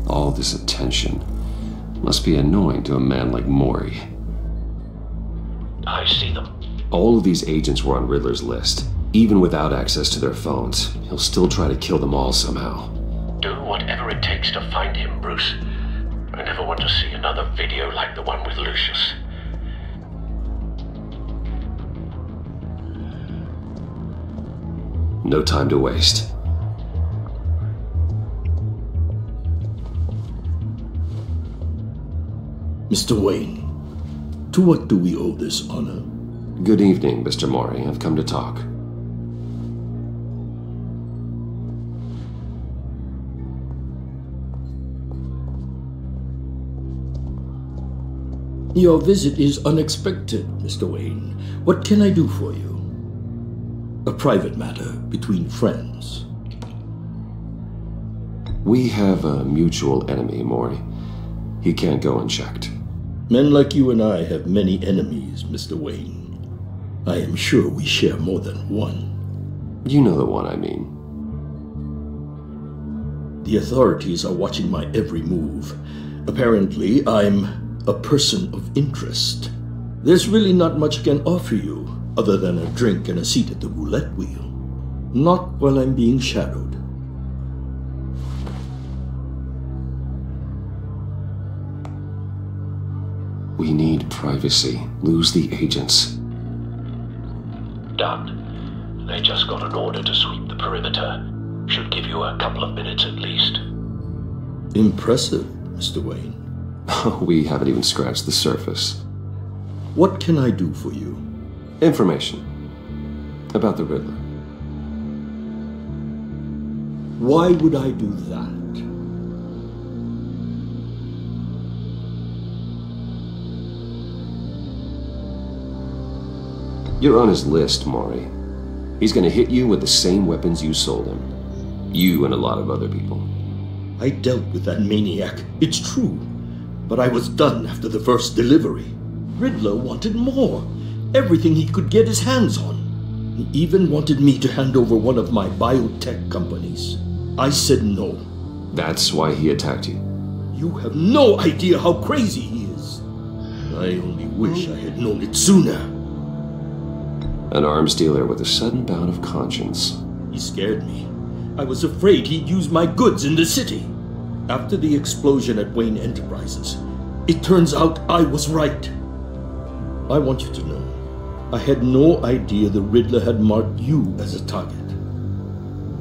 All this attention must be annoying to a man like Maury. I see them. All of these agents were on Riddler's list. Even without access to their phones, he'll still try to kill them all somehow. Do whatever it takes to find him, Bruce. I never want to see another video like the one with Lucius. No time to waste. Mr. Wayne, to what do we owe this honor? Good evening, Mr. Maury. I've come to talk. Your visit is unexpected, Mr. Wayne. What can I do for you? A private matter between friends. We have a mutual enemy, Maury. He can't go unchecked. Men like you and I have many enemies, Mr. Wayne. I am sure we share more than one. You know the one I mean. The authorities are watching my every move. Apparently, I'm a person of interest. There's really not much I can offer you, other than a drink and a seat at the roulette wheel. Not while I'm being shadowed. We need privacy. Lose the agents. Done. They just got an order to sweep the perimeter. Should give you a couple of minutes at least. Impressive, Mr. Wayne. We haven't even scratched the surface. What can I do for you? Information. About the Riddler. Why would I do that? You're on his list, Maury. He's gonna hit you with the same weapons you sold him. You and a lot of other people. I dealt with that maniac, it's true. But I was done after the first delivery. Riddler wanted more. Everything he could get his hands on. He even wanted me to hand over one of my biotech companies. I said no. That's why he attacked you. You have no idea how crazy he is. I only wish I had known it sooner. An arms dealer with a sudden bout of conscience. He scared me. I was afraid he'd use my goods in the city. After the explosion at Wayne Enterprises, it turns out I was right. I want you to know, I had no idea the Riddler had marked you as a target.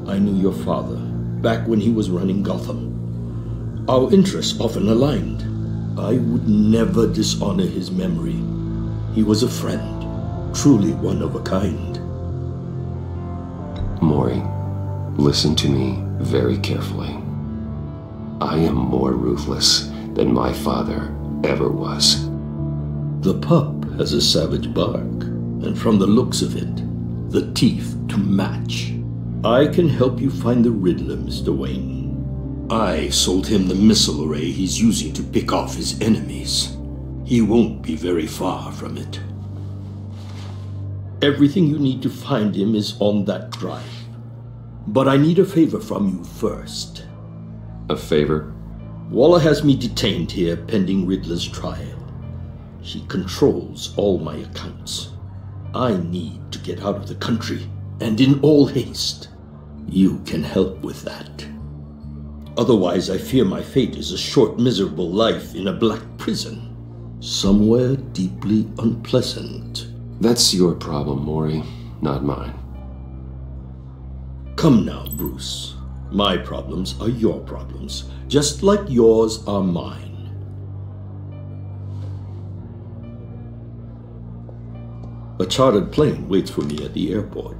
I knew your father back when he was running Gotham. Our interests often aligned. I would never dishonor his memory. He was a friend. Truly one of a kind. Maury, listen to me very carefully. I am more ruthless than my father ever was. The pup has a savage bark, and from the looks of it, the teeth to match. I can help you find the Riddler, Mr. Wayne. I sold him the missile array he's using to pick off his enemies. He won't be very far from it. Everything you need to find him is on that drive. But I need a favor from you first. A favor? Waller has me detained here pending Riddler's trial. She controls all my accounts. I need to get out of the country, and in all haste. You can help with that. Otherwise, I fear my fate is a short, miserable life in a black prison, somewhere deeply unpleasant. That's your problem, Maury, not mine. Come now, Bruce. My problems are your problems, just like yours are mine. A chartered plane waits for me at the airport.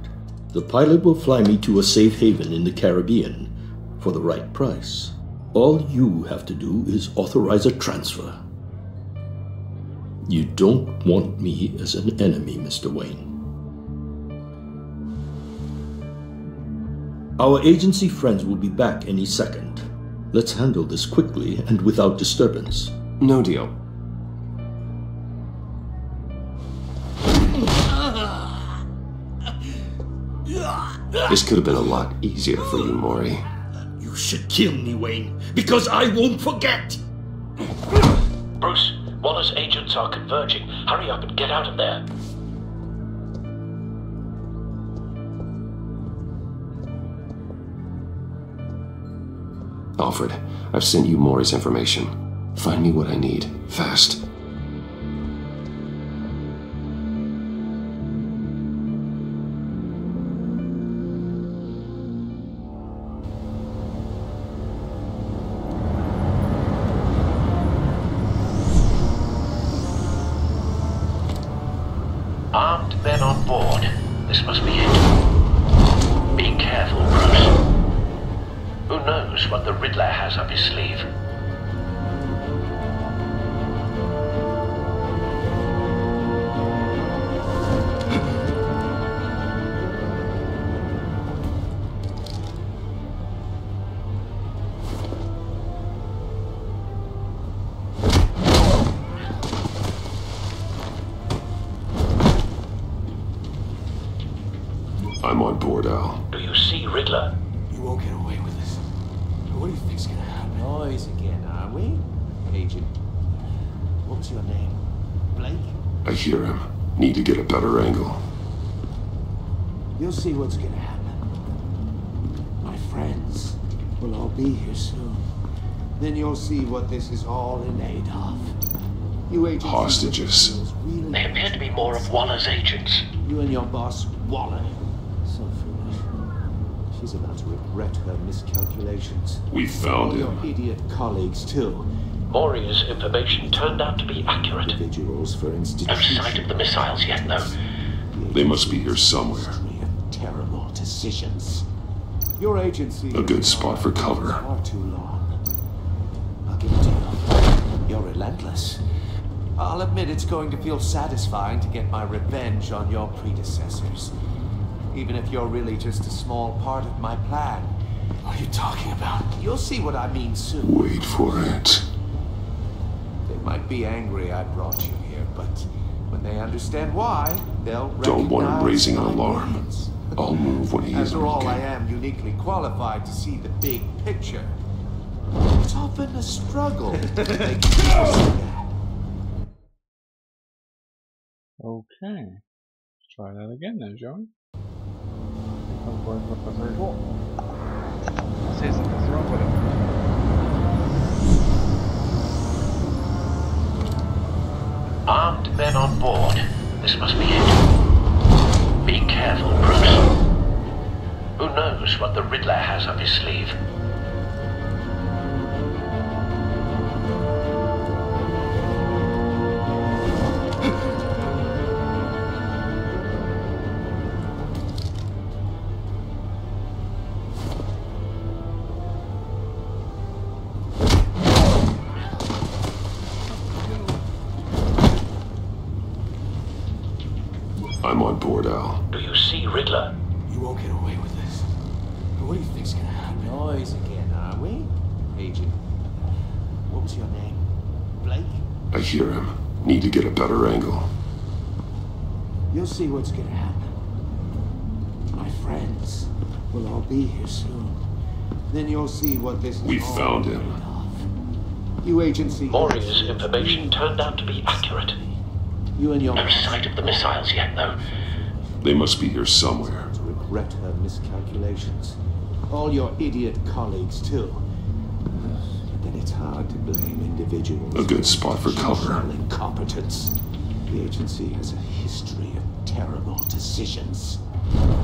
The pilot will fly me to a safe haven in the Caribbean for the right price. All you have to do is authorize a transfer. You don't want me as an enemy, Mr. Wayne. Our agency friends will be back any second. Let's handle this quickly and without disturbance. No deal. This could have been a lot easier for you, Maury. You should kill me, Wayne, because I won't forget! Bruce, Waller's agents are converging. Hurry up and get out of there. Alfred, I've sent you Maury's information. Find me what I need, fast. Armed men on board. This must be it. Be careful, Bruce. Who knows what the Riddler has up his sleeve? I'm on board, Al. Do you see Riddler? You won't get away with this. What do you think's gonna happen? Noise again, are we? Agent, what was your name? Blake? I hear him. Need to get a better angle. You'll see what's gonna happen. My friends will all be here soon. Then you'll see what this is all in aid of. You agents... Hostages. They appear to be more of Waller's agents. You and your boss, Waller. So foolish. She's about to regret her miscalculations. We found him. Your idiot colleagues, too. Maury's information turned out to be accurate. Individuals for instance. No sight of the missiles yet, though. They must be here somewhere. Terrible decisions. Your agency... A good spot for cover. Far too long. I'll give it to you. You're relentless. I'll admit it's going to feel satisfying to get my revenge on your predecessors. Even if you're really just a small part of my plan. What are you talking about? You'll see what I mean soon. Wait for it. They might be angry I brought you here, but when they understand why, they'll Don't want him recognize raising an my alarm. ways. I'll move when he is After all, looking. I am uniquely qualified to see the big picture. It's often a struggle to make people see that. Okay. Let's try that again then, shall we? What's wrong with it? Armed men on board. This must be it. Be careful, Bruce. Who knows what the Riddler has up his sleeve? I'm on board, Al. Do you see Riddler? You won't get away with this. What do you think's gonna happen? Noise again, are we? Agent, what was your name? Blake? I hear him. Need to get a better angle. You'll see what's gonna happen. My friends will all be here soon. Then you'll see what this is We all found him. made of. You agency... Maury's information turned out to be accurate. You and your... No sight of the missiles yet, though. They must be here somewhere. To regret her miscalculations. All your idiot colleagues, too. Then it's hard to blame individuals. A good spot for cover. Incompetence. The agency has a history of terrible decisions.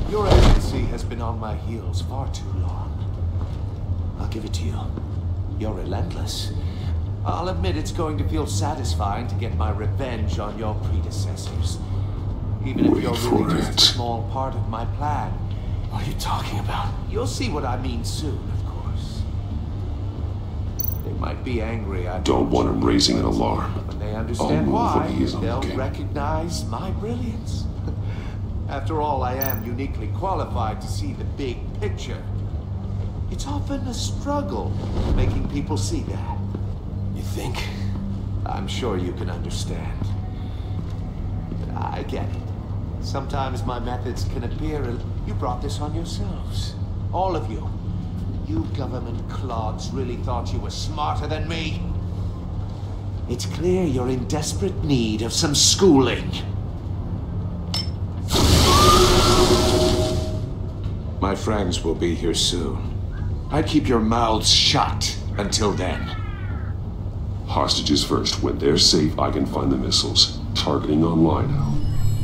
Your agency has been on my heels far too long. I'll give it to you. You're relentless. I'll admit it's going to feel satisfying to get my revenge on your predecessors. Even if you're really just a small part of my plan. What are you talking about? You'll see what I mean soon, of course. They might be angry. I don't want him raising an alarm. When they understand why, they'll looking. recognize my brilliance. After all, I am uniquely qualified to see the big picture. It's often a struggle making people see that. You think? I'm sure you can understand. I get it. Sometimes my methods can appear... You brought this on yourselves. All of you. You government clods really thought you were smarter than me. It's clear you're in desperate need of some schooling. My friends will be here soon. I'd keep your mouths shut until then. Hostages first. When they're safe, I can find the missiles. Targeting online now.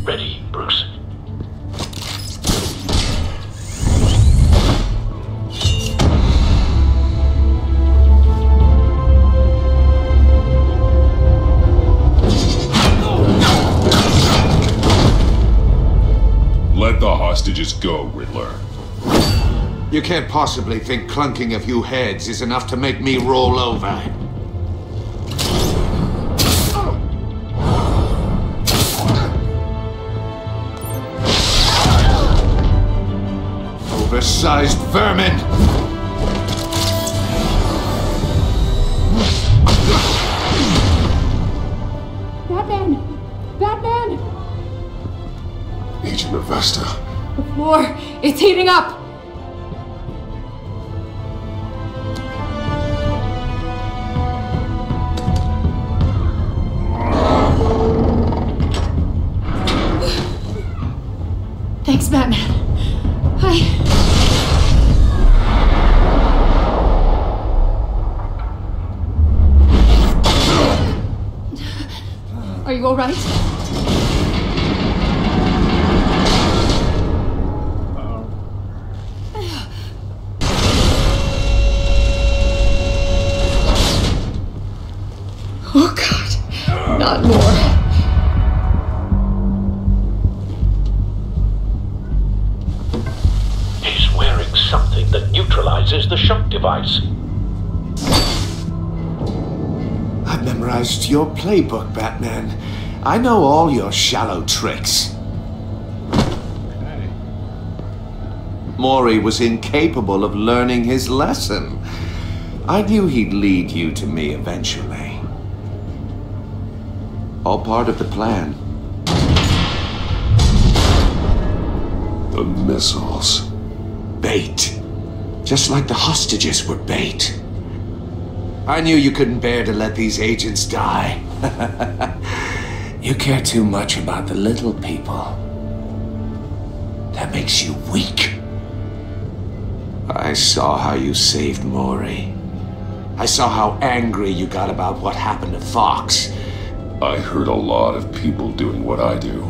Ready, Bruce. Let the hostages go, Riddler. You can't possibly think clunking a few heads is enough to make me roll over. Oversized vermin! Batman! Batman! Agent Avesta. The floor, it's heating up! Thanks, Batman. Are you all right? Oh, God. Not more. He's wearing something that neutralizes the shock device. I've memorized your playbook, Batman. I know all your shallow tricks. Mori was incapable of learning his lesson. I knew he'd lead you to me eventually. All part of the plan. The missiles. Bait. Just like the hostages were bait. I knew you couldn't bear to let these agents die. You care too much about the little people. That makes you weak. I saw how you saved Mori. I saw how angry you got about what happened to Fox. I heard a lot of people doing what I do.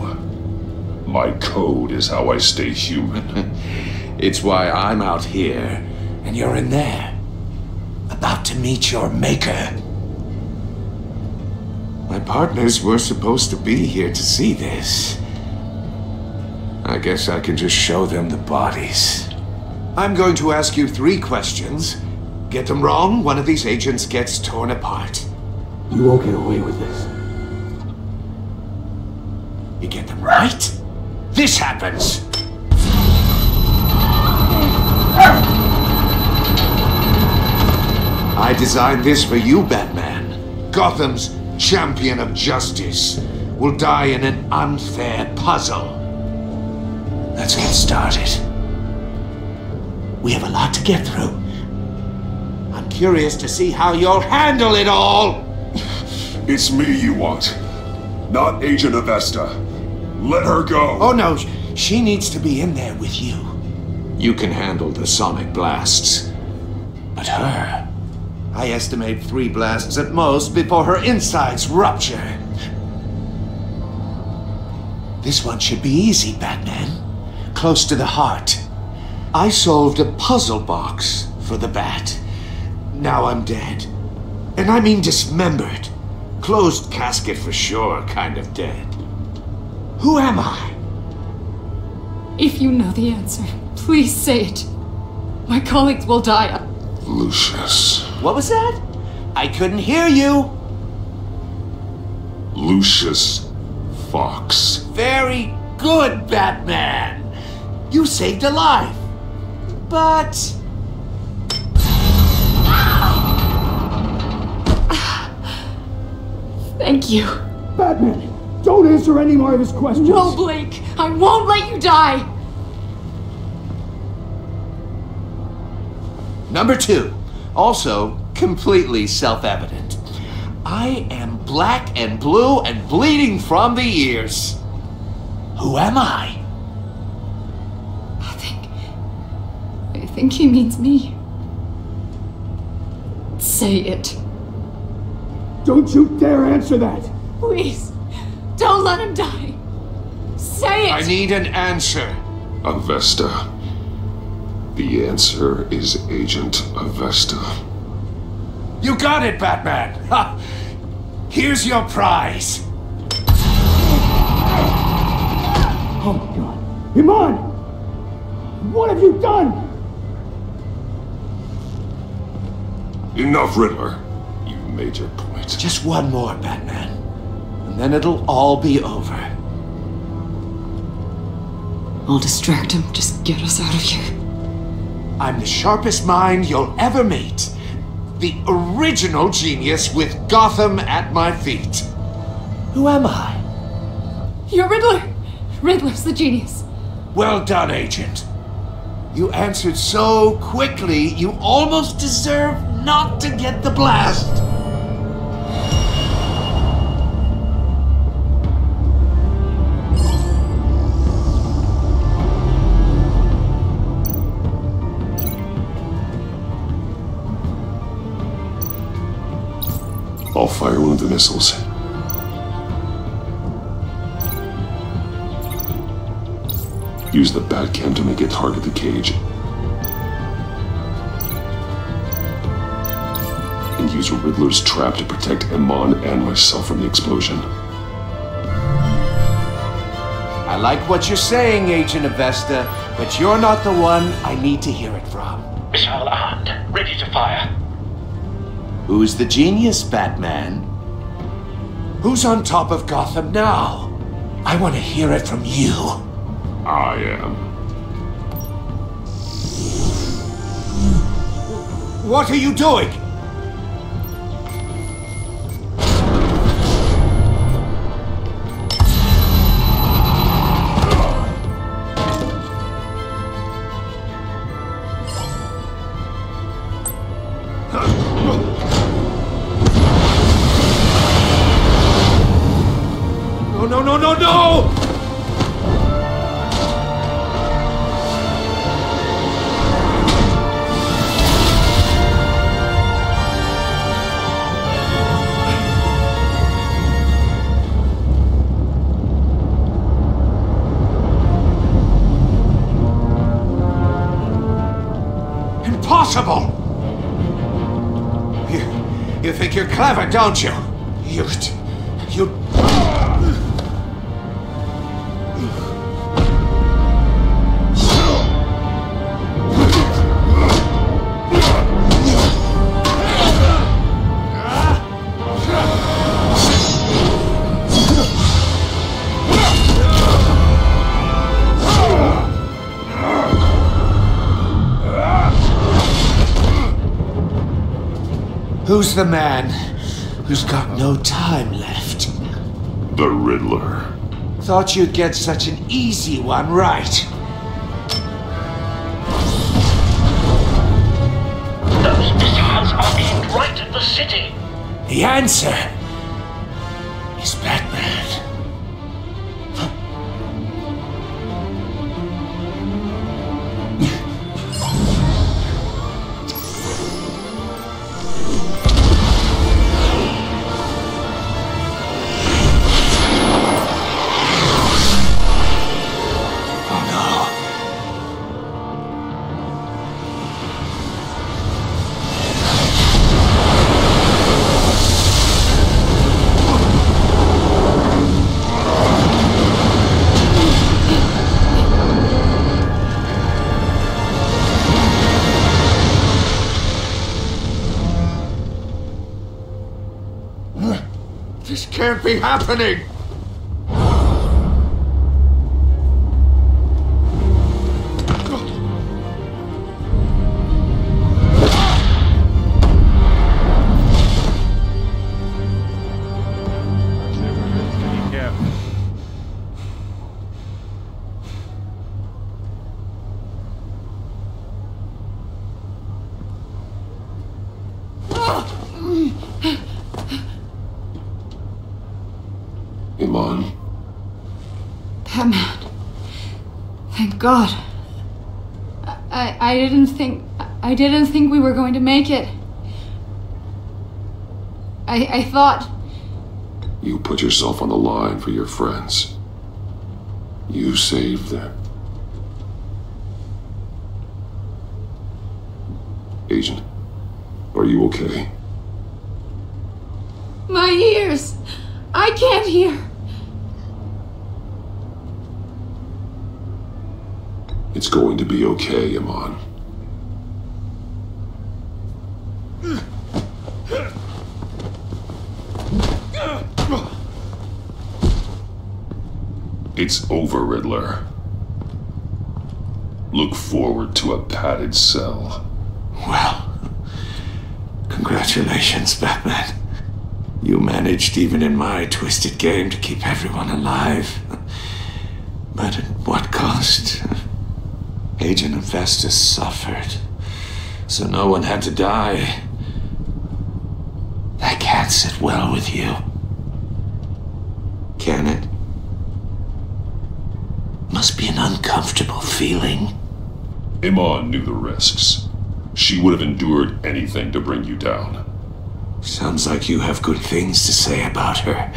My code is how I stay human. It's why I'm out here, and you're in there. About to meet your maker. My partners were supposed to be here to see this. I guess I can just show them the bodies. I'm going to ask you 3 questions. Get them wrong, one of these agents gets torn apart. You won't get away with this. You get them right, this happens. I designed this for you, Batman. Gotham's champion of justice will die in an unfair puzzle. Let's get started. We have a lot to get through. I'm curious to see how you'll handle it all. It's me you want, not Agent Avesta. Let her go. Oh no, She needs to be in there with you. You can handle the sonic blasts. But her... I estimate 3 blasts at most before her insides rupture. This one should be easy, Batman. Close to the heart. I solved a puzzle box for the Bat. Now I'm dead. And I mean dismembered. Closed casket for sure, kind of dead. Who am I? If you know the answer, please say it. My colleagues will die. Lucius. What was that? I couldn't hear you. Lucius Fox. Very good, Batman. You saved a life. But... Thank you. Batman, don't answer any more of his questions. No, Blake. I won't let you die. Number 2. Also, completely self-evident. I am black and blue and bleeding from the ears. Who am I? I think he means me. Say it. Don't you dare answer that! Please, don't let him die. Say it! I need an answer. Avesta. The answer is Agent Avesta. You got it, Batman! Ha! Here's your prize. Oh my god. Iman! What have you done? Enough, Riddler. You've made your point. Just one more, Batman. And then it'll all be over. I'll distract him. Just get us out of here. I'm the sharpest mind you'll ever meet. The original genius with Gotham at my feet. Who am I? You're Riddler. Riddler's the genius. Well done, Agent. You answered so quickly, you almost deserve not to get the blast. I'll fire one of the missiles. Use the Batcam to make it target the cage. And use Riddler's trap to protect Iman and myself from the explosion. I like what you're saying, Agent Avesta, but you're not the one I need to hear it from. Missile armed, ready to fire. Who's the genius, Batman? Who's on top of Gotham now? I want to hear it from you. I am. What are you doing? No! Impossible! You think you're clever, don't you? You... Who's the man who's got no time left? The Riddler. Thought you'd get such an easy one right. Those missiles are aimed right at the city. The answer is Batman. can't be happening! Iman. Batman. Thank God. I didn't think we were going to make it. I thought... You put yourself on the line for your friends. You saved them. Agent, are you okay? My ears! I can't hear! It's going to be okay, Iman. It's over, Riddler. Look forward to a padded cell. Well, congratulations, Batman. You managed, even in my twisted game, to keep everyone alive. But at what cost? Agent Avestus suffered, so no one had to die. That can't sit well with you. Can it? Must be an uncomfortable feeling. Iman knew the risks. She would have endured anything to bring you down. Sounds like you have good things to say about her.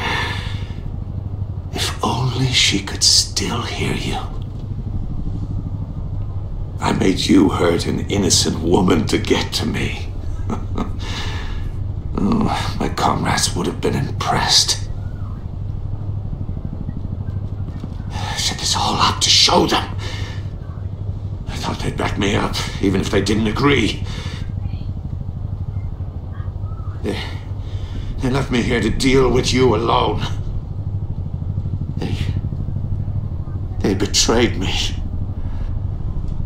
If only she could still hear you. I made you hurt an innocent woman to get to me. Oh, my comrades would have been impressed. Set this all up to show them. I thought they'd back me up, even if they didn't agree. They left me here to deal with you alone. They betrayed me.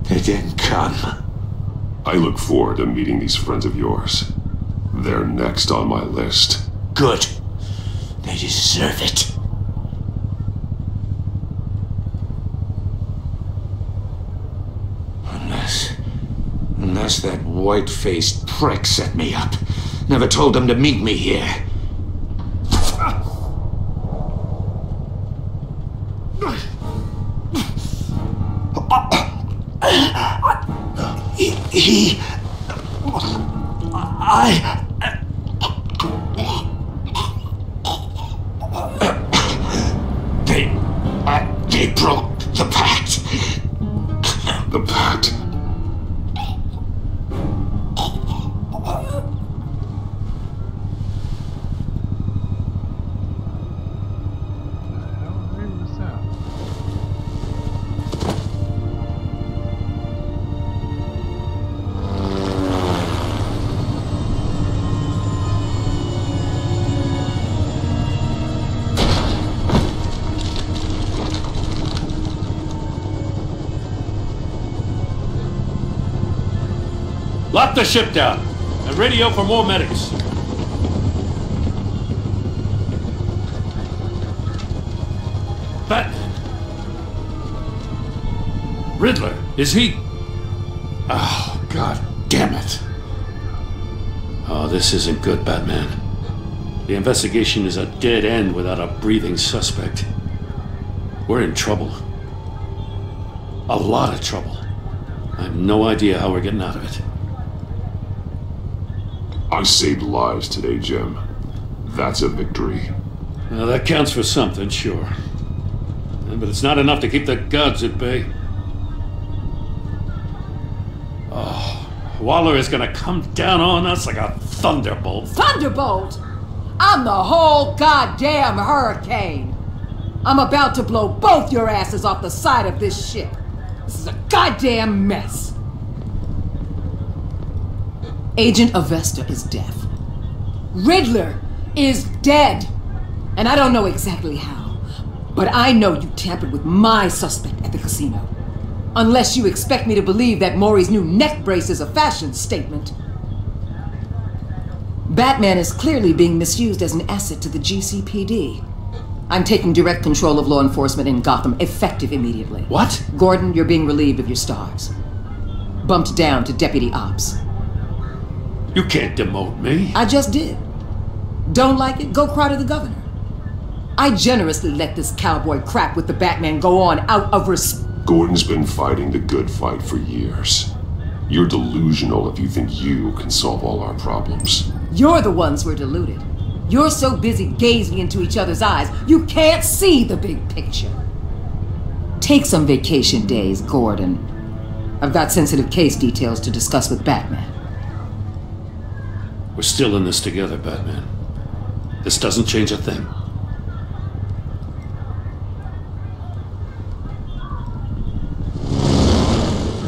They didn't come. I look forward to meeting these friends of yours. They're next on my list. Good. They deserve it. Unless that white-faced prick set me up. Never told them to meet me here. They broke the pact. The pact? Lock the ship down and radio for more medics. Batman. Riddler, is he? Oh, God damn it. Oh, this isn't good, Batman. The investigation is a dead end without a breathing suspect. We're in trouble. A lot of trouble. I have no idea how we're getting out of it. I saved lives today, Jim. That's a victory. Well, that counts for something, sure. But it's not enough to keep the gods at bay. Oh, Waller is gonna come down on us like a thunderbolt. Thunderbolt? I'm the whole goddamn hurricane. I'm about to blow both your asses off the side of this ship. This is a goddamn mess. Agent Avesta is deaf. Riddler is dead. And I don't know exactly how, but I know you tampered with my suspect at the casino. Unless you expect me to believe that Maury's new neck brace is a fashion statement. Batman is clearly being misused as an asset to the GCPD. I'm taking direct control of law enforcement in Gotham, effective immediately. What? Gordon, you're being relieved of your stars. Bumped down to Deputy Ops. You can't demote me. I just did. Don't like it? Go cry to the governor. I generously let this cowboy crap with the Batman go on out of respect. Gordon's been fighting the good fight for years. You're delusional if you think you can solve all our problems. You're the ones who are deluded. You're so busy gazing into each other's eyes, you can't see the big picture. Take some vacation days, Gordon. I've got sensitive case details to discuss with Batman. We're still in this together, Batman. This doesn't change a thing.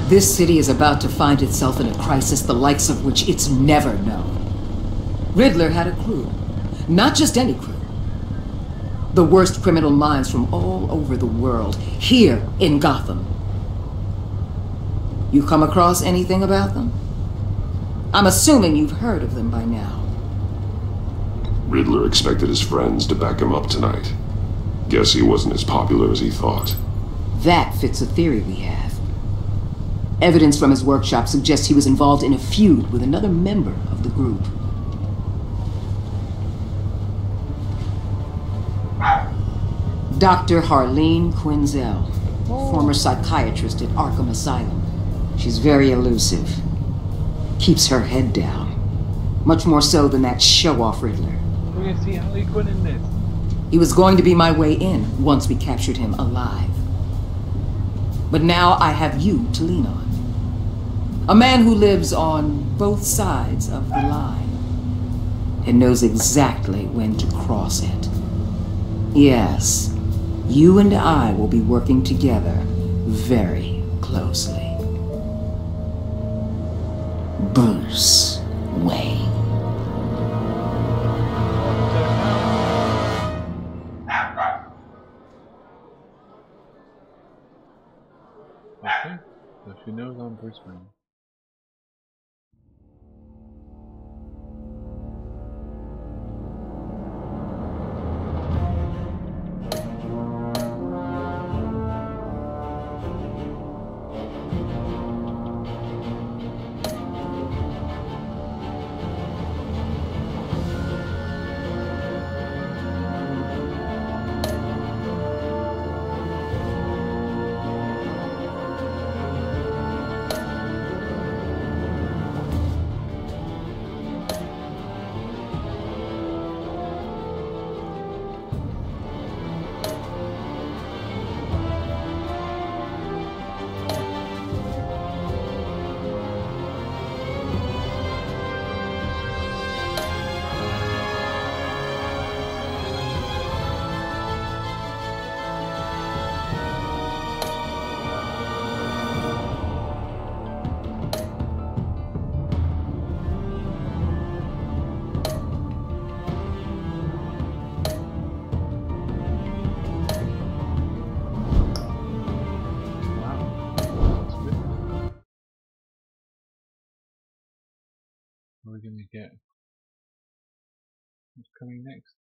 This city is about to find itself in a crisis the likes of which it's never known. Riddler had a crew. Not just any crew. The worst criminal minds from all over the world, here in Gotham. You come across anything about them? I'm assuming you've heard of them by now. Riddler expected his friends to back him up tonight. Guess he wasn't as popular as he thought. That fits a theory we have. Evidence from his workshop suggests he was involved in a feud with another member of the group. Dr. Harleen Quinzel, former psychiatrist at Arkham Asylum. She's very elusive. Keeps her head down. Much more so than that show-off Riddler. We're gonna see Harley Quinn in this. He was going to be my way in once we captured him alive. But now I have you to lean on. A man who lives on both sides of the line and knows exactly when to cross it. Yes, you and I will be working together very closely. Bruce Wayne. Okay, so she knows I'm Bruce Wayne. What are we gonna get? What's coming next?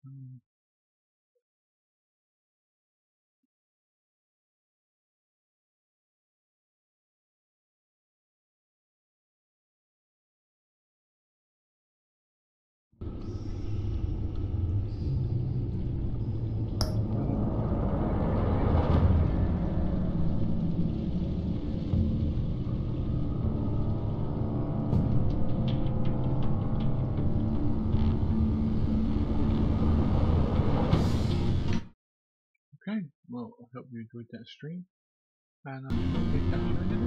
Okay, well, I hope you enjoyed that stream, and I'll catch you in the next.